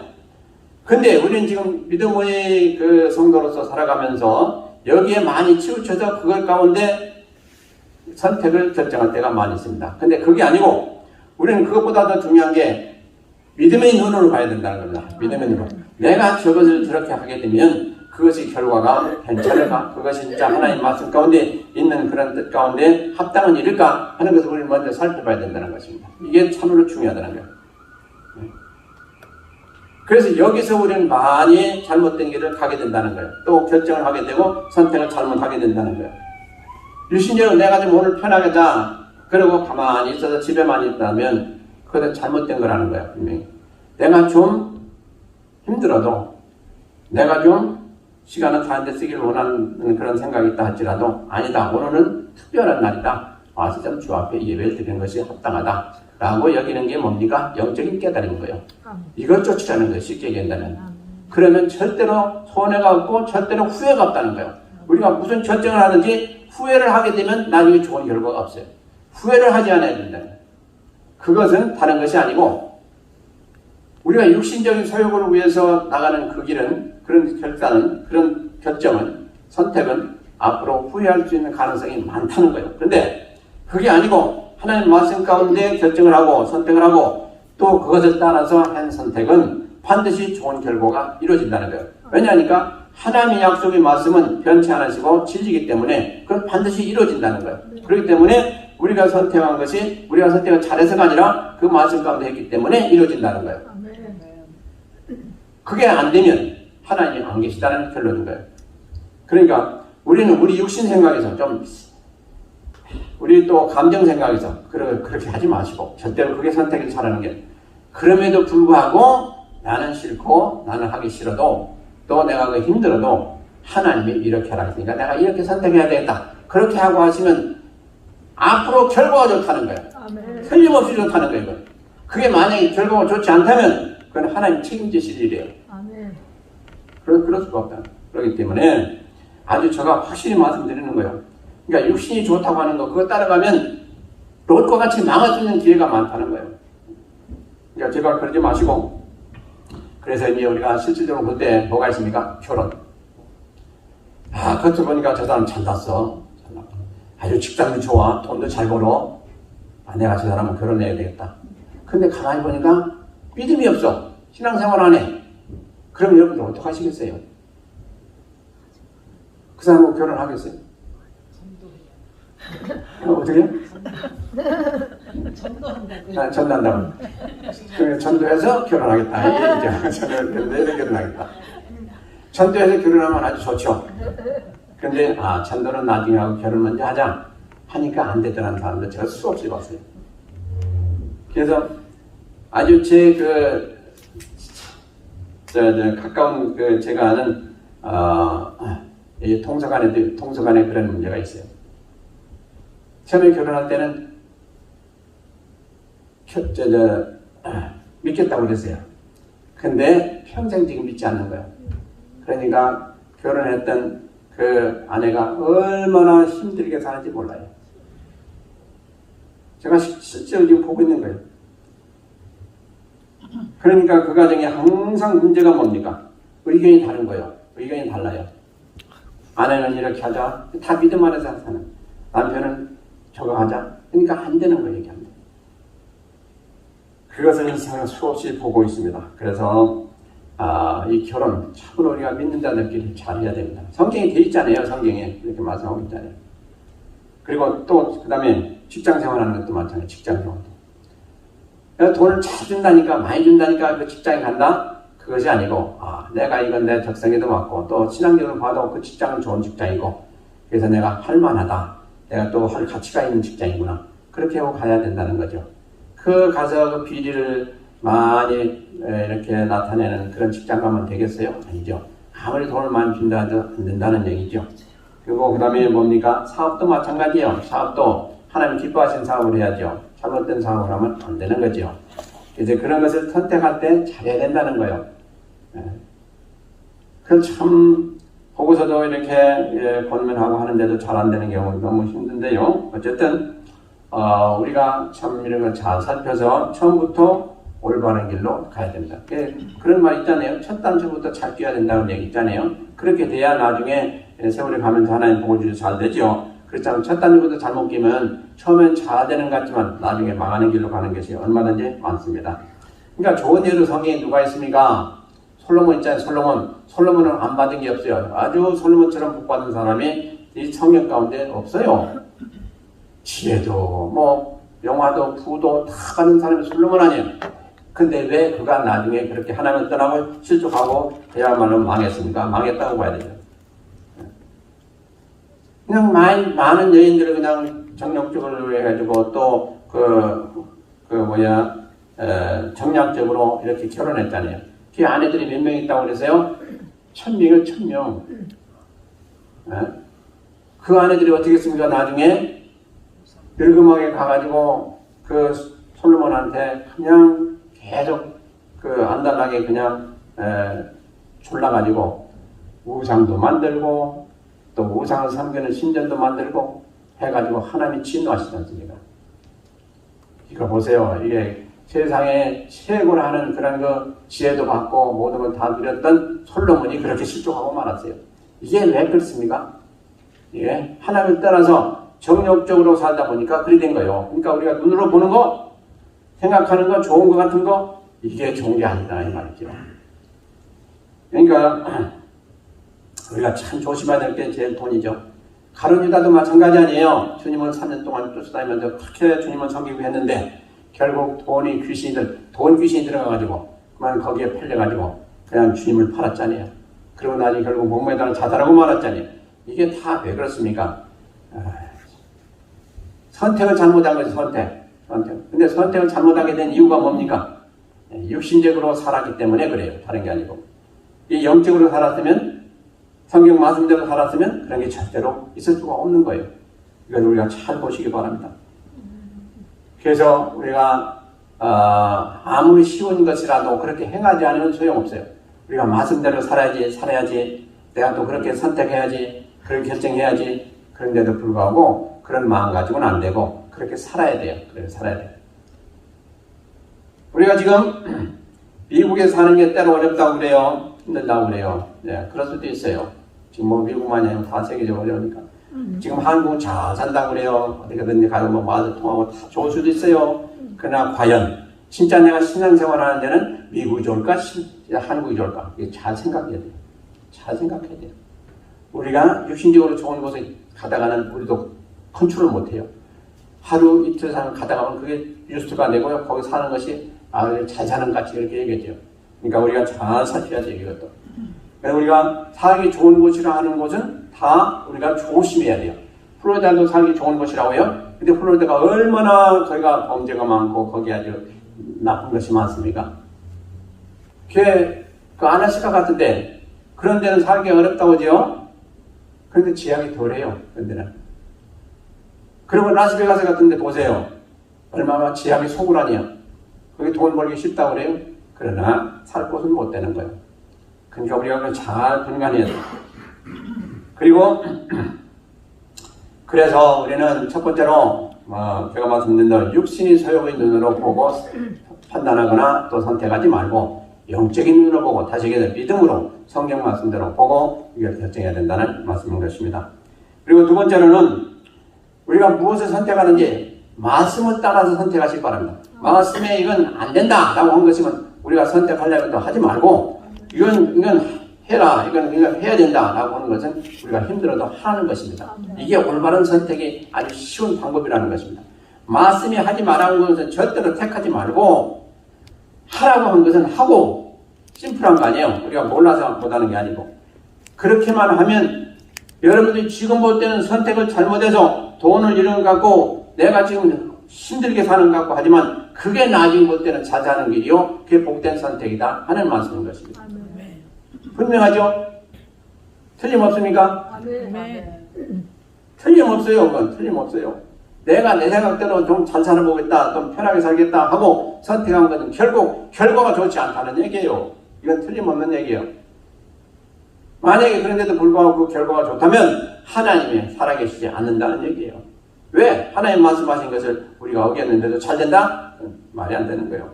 근데 우리는 지금 믿음의 그 성도로서 살아가면서 여기에 많이 치우쳐서 그걸 가운데 선택을 결정할 때가 많이 있습니다. 근데 그게 아니고 우리는 그것보다 더 중요한 게 믿음의 눈으로 봐야 된다는 겁니다. 믿음의 눈으로. 내가 저것을 저렇게 하게 되면 그것이 결과가 괜찮을까? 그것이 진짜 하나님 말씀 가운데 있는 그런 뜻 가운데 합당한 일일까? 하는 것을 우리는 먼저 살펴봐야 된다는 것입니다. 이게 참으로 중요하다는 거예요. 그래서 여기서 우리는 많이 잘못된 길을 가게 된다는 거예요. 또 결정을 하게 되고 선택을 잘못하게 된다는 거예요. 유신적으로 내가 좀 오늘 편하게 자 그러고 가만히 있어서 집에만 있다면 그것은 잘못된 거라는 거예요. 분명히. 내가 좀 힘들어도 내가 좀 시간을 다른데 쓰기를 원하는 그런 생각이 있다 할지라도 아니다. 오늘은 특별한 날이다. 와서 좀 주 앞에 예배를 드리는 것이 합당하다. 라고 여기는 게 뭡니까? 영적인 깨달음인 거예요. 이걸 쫓으라는 거예요. 쉽게 얘기한다면. 그러면 절대로 손해가 없고 절대로 후회가 없다는 거예요. 우리가 무슨 결정을 하든지 후회를 하게 되면 나중에 좋은 결과가 없어요. 후회를 하지 않아야 된다는 거예요. 그것은 다른 것이 아니고 우리가 육신적인 소욕을 위해서 나가는 그 길은, 그런 결단은, 그런 결정은, 선택은 앞으로 후회할 수 있는 가능성이 많다는 거예요. 그런데 그게 아니고 하나님 말씀 가운데 결정을 하고 선택을 하고 또 그것을 따라서 한 선택은 반드시 좋은 결과가 이루어진다는 거예요. 왜냐하니까 하나님의 약속의 말씀은 변치 않으시고 진리이기 때문에 그건 반드시 이루어진다는 거예요. 그렇기 때문에 우리가 선택한 것이 우리가 선택을 잘해서가 아니라 그 말씀 가운데 했기 때문에 이루어진다는 거예요. 그게 안 되면 하나님이 안 계시다는 결론인 거예요. 그러니까 우리는 우리 육신 생각에서 좀 우리 또 감정 생각에서 그렇게 하지 마시고 절대로 그게 선택을 잘하는 게 그럼에도 불구하고 나는 싫고 나는 하기 싫어도 또 내가 그 힘들어도 하나님이 이렇게 하라 했으니까 내가 이렇게 선택해야 되겠다. 그렇게 하고 하시면 앞으로 결과가 좋다는 거예요. 아멘. 틀림없이 좋다는 거예요. 그게 만약에 결과가 좋지 않다면 그건 하나님 책임지실 일이에요. 아멘. 그럴 수가 없다. 그렇기 때문에 아주 제가 확실히 말씀드리는 거예요. 그러니까 육신이 좋다고 하는 거 그거 따라가면 롯과 같이 망할 수 있는 기회가 많다는 거예요. 그러니까 제가 그러지 마시고 그래서 이제 우리가 실질적으로 볼 때 뭐가 있습니까? 결혼. 겉으로 보니까 저 사람 잘났어. 아주 직장도 좋아. 돈도 잘 벌어. 내가 저 사람은 결혼해야 되겠다. 근데 가만히 보니까 믿음이 없어. 신앙생활 안 해. 그럼 여러분들 어떻게 하시겠어요? 그 사람하고 결혼하겠어요? 어떻게? 전도한다고요? 전도한다고. 전도해서 결혼하겠다. 전도해서 결혼하겠다. 전도해서 결혼하면 아주 좋죠. 근데 전도는 나중에 하고 결혼 먼저 하자 하니까 안 되더라는 사람들 제가 수없이 봤어요. 그래서 아주 제 가까운 제가 아는 통속안에 그런 문제가 있어요. 처음에 결혼할 때는 믿겠다고 그랬어요. 근데 평생 지금 믿지 않는 거예요. 그러니까 결혼했던 그 아내가 얼마나 힘들게 사는지 몰라요. 제가 실제로 지금 보고 있는 거예요. 그러니까 그 가정에 항상 문제가 뭡니까? 의견이 다른 거예요. 의견이 달라요. 아내는 이렇게 하자. 다 믿음 안에서 사는. 남편은 저거 하자. 그러니까 안 되는 거예요. 이게 안 돼. 그것을 수없이 보고 있습니다. 그래서 이 결혼 참으로 우리가 믿는 자들끼리 잘 해야 됩니다. 성경에 돼 있잖아요. 성경에 이렇게 말씀하고 있잖아요. 그리고 또 그 다음에 직장 생활하는 것도 마찬가지예요. 직장 생활도. 돈을 잘 준다니까 많이 준다니까 그 직장에 간다? 그것이 아니고 내가 이건 내 적성에도 맞고 또 신앙적으로 봐도 그 직장은 좋은 직장이고 그래서 내가 할만하다. 내가 또 할 가치가 있는 직장이구나. 그렇게 하고 가야 된다는 거죠. 가서 그 비리를 많이 이렇게 나타내는 그런 직장 가면 되겠어요? 아니죠. 아무리 돈을 많이 준다 해도 안 된다는 얘기죠. 그리고 그 다음에 뭡니까? 사업도 마찬가지예요. 사업도 하나님 기뻐하신 사업을 해야죠. 잘못된 사업을 하면 안 되는 거죠. 이제 그런 것을 선택할 때 잘해야 된다는 거예요. 그 참 보고서도 이렇게 권면하고 하는데도 잘 안 되는 경우 너무 힘든데요. 어쨌든 우리가 참 이런 걸 잘 살펴서 처음부터 올바른 길로 가야 된다. 그런 말 있잖아요. 첫 단추부터 잘 뛰어야 된다는 얘기 있잖아요. 그렇게 돼야 나중에 세월이 가면서 하나님 복을 주셔서 잘 되죠. 그렇다면 첫 단추부터 잘못 끼면 처음엔 잘 되는 것 같지만 나중에 망하는 길로 가는 것이 얼마든지 많습니다. 그러니까 좋은 예로 성경에 누가 있습니까? 솔로몬 있잖아요. 솔로몬은 안 받은 게 없어요. 아주 솔로몬처럼 복 받은 사람이 이 성경 가운데 없어요. 지혜도 영화도 부도 다 받은 사람이 솔로몬 아니에요. 근데 왜 그가 나중에 그렇게 하나님을 떠나고 실족하고 그야말로 망했습니까? 망했다고 봐야 되죠. 그냥 많은 여인들을 그냥 정력적으로 해가지고 또 정략적으로 이렇게 결혼했잖아요. 그 아내들이 몇 명 있다고 그랬어요? 1000명을 1000명. 그 아내들이 어떻게 했습니까? 나중에 늙음하게 가가지고 그 솔로몬한테 그냥 계속 안달나게 그냥 졸라가지고 우상도 만들고 또 우상을 섬기는 신전도 만들고 해가지고 하나님이 진노하시지 않습니까? 이거 보세요. 이게 세상에 최고로 하는 그런 그 지혜도 받고 모든 걸 다 누렸던 솔로몬이 그렇게 실족하고 말았어요. 이게 왜 그렇습니까? 예, 하나님을 떠나서 정욕적으로 살다 보니까 그리 된 거예요. 그러니까 우리가 눈으로 보는 거, 생각하는 거, 좋은 거 같은 거, 이게 좋은 게 아니다 이 말이죠. 그러니까 우리가 참 조심해야 될 게 제일 돈이죠. 가룟 유다도 마찬가지 아니에요. 주님을 3년 동안 쫓아다니면서 그렇게 주님을 섬기고 했는데 결국 돈 귀신이 들어가가지고 그만 거기에 팔려가지고 그냥 주님을 팔았잖아요. 그러고 나니 결국 목매다가 자살하고 말았잖아요. 이게 다 왜 그렇습니까? 선택을 잘못한 거지, 선택. 근데 선택을 잘못하게 된 이유가 뭡니까? 육신적으로 살았기 때문에 그래요. 다른 게 아니고. 이 영적으로 살았으면, 성경 말씀대로 살았으면 그런 게 절대로 있을 수가 없는 거예요. 이걸 우리가 잘 보시기 바랍니다. 그래서 우리가 아무리 쉬운 것이라도 그렇게 행하지 않으면 소용없어요. 우리가 말씀대로 살아야지. 내가 또 그렇게 선택해야지. 그렇게 결정해야지. 그런데도 불구하고 그런 마음 가지고는 안 되고 그렇게 살아야 돼요. 그렇게 살아야 돼요. 우리가 지금 미국에 사는 게 때로 어렵다고 그래요. 힘들다고 그래요. 네, 그럴 수도 있어요. 지금 뭐 미국만이 아니라 다 세계적으로 어려우니까. 지금 한국은 잘 산다고 그래요. 어디가든지 가서 뭐 말도 통하고 다 좋을 수도 있어요. 그러나 과연 진짜 내가 신앙생활 하는 데는 미국이 좋을까? 한국이 좋을까? 이게 잘 생각해야 돼요. 잘 생각해야 돼요. 우리가 육신적으로 좋은 곳에 가다가는 우리도 컨트롤 못해요. 하루 이틀 가다가 보면 그게 뉴스가 되고요. 거기 사는 것이 잘 사는 것 같이 이렇게 얘기하죠. 그러니까 우리가 잘 살펴야 돼요. 이것도. 그래서 우리가 살기 좋은 곳이라 하는 곳은 다 우리가 조심해야 돼요. 플로리다도 살기 좋은 곳이라고 해요. 근데 플로리다가 얼마나 거기가 범죄가 많고 거기 아주 나쁜 것이 많습니까? 그게 그 아라스카 같은데 그런 데는 살기 어렵다고 하죠. 그런데 지하기 덜해요. 그런 데는. 그리고 라스베가스 같은 데 보세요. 얼마나 지하기 소굴아니에요. 거기 돈 벌기 쉽다고 그래요. 그러나 살 곳은 못 되는 거예요. 그러니까 우리가 잘 분간해야 돼요. 그리고 그래서 우리는 첫 번째로 제가 말씀드린 대로 육신이 소욕의 눈으로 보고 판단하거나 또 선택하지 말고 영적인 눈으로 보고 다시 얘기해서 믿음으로 성경 말씀대로 보고 이걸 결정해야 된다는 말씀인 것입니다. 그리고 두 번째로는 우리가 무엇을 선택하는지 말씀을 따라서 선택하시기 바랍니다. 말씀에 이건 안 된다라고 한 것이면 우리가 선택하려고 하지 말고 이건 해라, 이건 해야 된다라고 하는 것은 우리가 힘들어도 하는 것입니다. 이게 올바른 선택이 아주 쉬운 방법이라는 것입니다. 말씀이 하지 말라는 것은 절대로 택하지 말고 하라고 한 것은 하고 심플한 거 아니에요. 우리가 몰라서 못하는 게 아니고 그렇게만 하면 여러분들이 지금 볼 때는 선택을 잘못해서 돈을 잃은 것 같고 내가 지금 힘들게 사는 것 같고 하지만 그게 나중에 볼 때는 잘 사는 길이요. 그게 복된 선택이다 하는 말씀인 것입니다. 분명하죠? 틀림없습니까? 틀림없어요. 그건 틀림없어요. 내가 내 생각대로 좀 잘 살아보겠다, 좀 편하게 살겠다 하고 선택한 것은 결국 결과가 좋지 않다는 얘기예요. 이건 틀림없는 얘기예요. 만약에 그런데도 불구하고 그 결과가 좋다면 하나님이 살아계시지 않는다는 얘기예요. 왜? 하나님 말씀하신 것을 우리가 어겼는데도 잘 된다? 말이 안 되는 거예요.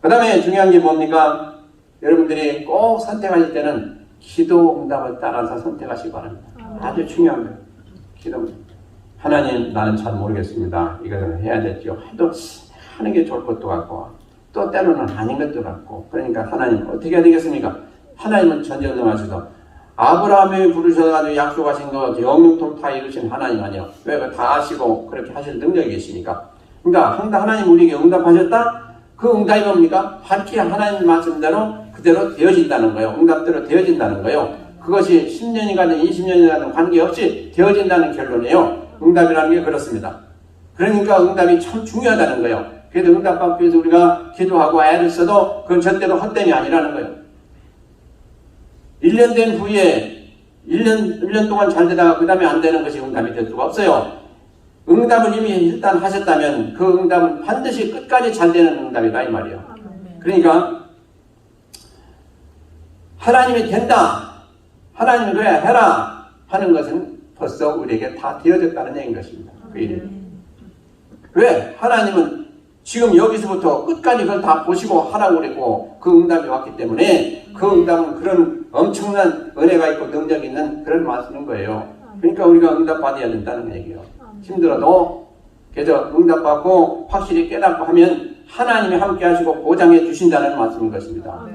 그 다음에 중요한 게 뭡니까? 여러분들이 꼭 선택하실 때는 기도 응답을 따라서 선택하시기 바랍니다. 아주 중요한 거예요. 기도. 하나님, 나는 잘 모르겠습니다. 이것을 해야 되죠. 또 하는 게 좋을 것도 같고 또 때로는 아닌 것도 같고 그러니까 하나님 어떻게 해야 되겠습니까? 하나님은 전지전능하셔서 아브라함이 부르셔가지고 약속하신 거 영육토록 다 이루신 하나님 아니에요. 왜 다 아시고 그렇게 하실 능력이 계시니까. 그러니까 하나님 우리에게 응답하셨다? 그 응답이 뭡니까? 밝히 하나님 말씀대로 그대로 되어진다는 거예요. 응답대로 되어진다는 거예요. 그것이 10년이 가든 20년이 가든 관계없이 되어진다는 결론이에요. 응답이라는 게 그렇습니다. 그러니까 응답이 참 중요하다는 거예요. 그래도 응답받기 위해서 우리가 기도하고 애를 써도 그건 절대로 헛됨이 아니라는 거예요. 1년 된 후에 1년 동안 잘 되다가 그 다음에 안 되는 것이 응답이 될 수가 없어요. 응답을 이미 일단 하셨다면 그 응답은 반드시 끝까지 잘 되는 응답이다 이 말이에요. 그러니까 하나님이 된다, 하나님이 그래 해라 하는 것은 벌써 우리에게 다 되어졌다는 얘기인 것입니다. 그 일이. 왜? 하나님은 지금 여기서부터 끝까지 그걸 다 보시고 하라고 그랬고 그 응답이 왔기 때문에 그 응답은 그런 엄청난 은혜가 있고 능력이 있는 그런 말씀인 거예요. 그러니까 우리가 응답받아야 된다는 얘기예요. 힘들어도 그래서 응답받고 확실히 깨닫고 하면 하나님이 함께 하시고 보장해 주신다는 말씀인 것입니다.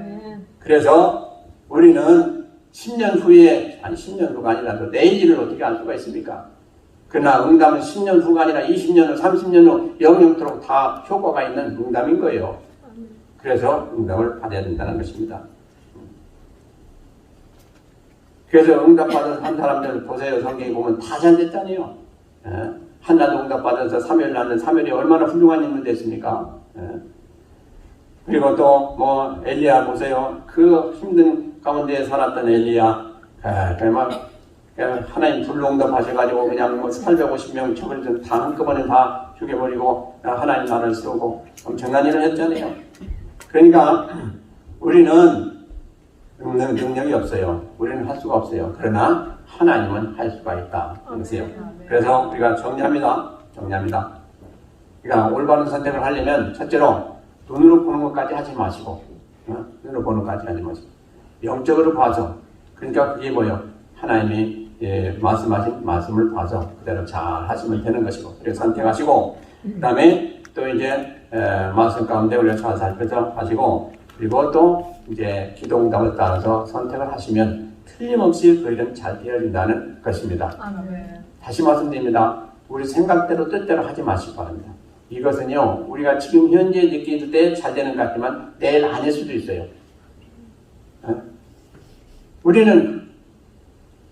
그래서 우리는 10년 후에, 아니 10년 후가 아니라도 내일 일을 어떻게 알 수가 있습니까? 그러나 응답은 10년 후가 아니라 20년 후, 30년 후 영영토록 다 효과가 있는 응답인 거예요. 그래서 응답을 받아야 된다는 것입니다. 그래서 응답받은 한 사람들 보세요. 성경에 보면 다 잘됐잖아요. 한나도 응답받아서 사무엘 낳는 사무엘이 얼마나 훌륭한 인물 됐습니까? 그리고 또 뭐 엘리야 보세요. 그 힘든 가운데 살았던 엘리야 정말 하나님 불로 응답하셔가지고 그냥 뭐 850명 적을 다 한꺼번에 다 죽여버리고 하나님 나라를 세우고 엄청난 일을 했잖아요. 그러니까 우리는 능력이 없어요. 우리는 할 수가 없어요. 그러나 하나님은 할 수가 있다. 그러세요. 그래서 우리가 정리합니다. 그러니까 올바른 선택을 하려면 첫째로 눈으로 보는 것까지 하지 마시고 눈으로 보는 것까지 하지 마시고 영적으로 봐서 그러니까 그게 뭐예요? 하나님이 말씀하신 말씀을 봐서 그대로 잘 하시면 되는 것이고 그래서 선택하시고 그 다음에 또 이제 말씀 가운데 우리가 잘 살펴서 하시고 그리고 또 이제 기도 응답을 따라서 선택을 하시면 틀림없이 그 일은 잘 되어진다는 것입니다. 다시 말씀드립니다. 우리 생각대로 뜻대로 하지 마시기 바랍니다. 이것은요 우리가 지금 현재 느끼는 때 잘 되는 것 같지만 내일 아닐 수도 있어요. 우리는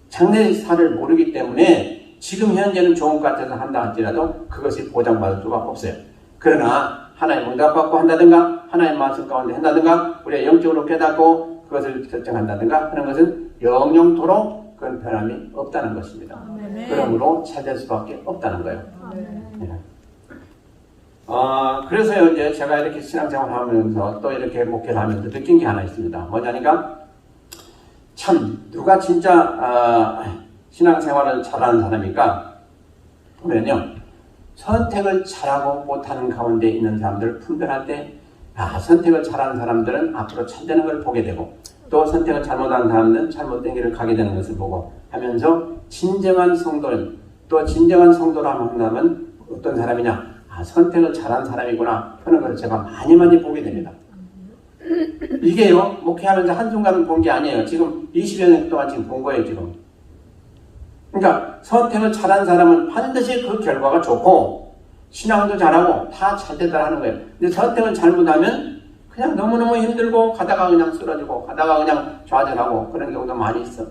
장래사를 모르기 때문에 지금 현재는 좋은 것 같아서 한다 할지라도 그것이 보장받을 수가 없어요. 그러나 하나님 응답받고 한다든가 하나님 말씀 가운데 한다든가 우리가 영적으로 깨닫고 그것을 결정한다든가 하는 것은 영영토록 그런 변함이 없다는 것입니다. 그러므로 잘 될 수밖에 없다는 거예요. 그래서요 이제 제가 이렇게 신앙생활 하면서 또 이렇게 목회를 하면서 느낀 게 하나 있습니다. 뭐냐니까 참 누가 진짜 신앙생활을 잘하는 사람일까 보면요 선택을 잘하고 못하는 가운데 있는 사람들을 분별할 때 선택을 잘하는 사람들은 앞으로 잘 되는 걸 보게 되고 또 선택을 잘못하는 사람들은 잘못된 길을 가게 되는 것을 보고 하면서 진정한 성도는 또 진정한 성도라고 한다면 어떤 사람이냐 선택을 잘한 사람이구나 하는 것을 제가 많이 보게 됩니다. 이게요 목회하면서 한순간 본 게 아니에요. 지금 20여 년 동안 지금 본 거예요. 지금 그러니까 선택을 잘한 사람은 반드시 그 결과가 좋고 신앙도 잘하고 다 잘 되더라 하는 거예요. 근데 선택을 잘못하면 그냥 너무너무 힘들고 가다가 그냥 쓰러지고 가다가 그냥 좌절하고 그런 경우도 많이 있어.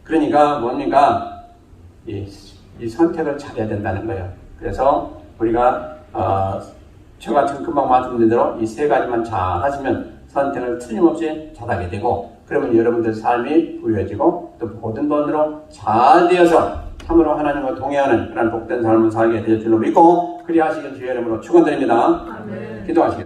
그러니까 뭡니까 이 선택을 잘해야 된다는 거예요. 그래서 우리가 제가 지금 금방 말씀드린 대로 이 세 가지만 잘 하시면 선택을 틀림없이 잘하게 되고 그러면 여러분들 삶이 부유해지고 또 모든 번으로 잘 되어서 참으로 하나님과 동행하는 그런 복된 삶을 살게 될 줄로 믿고 그리하시길 주의 이름으로 축원드립니다. 기도하시겠습니다.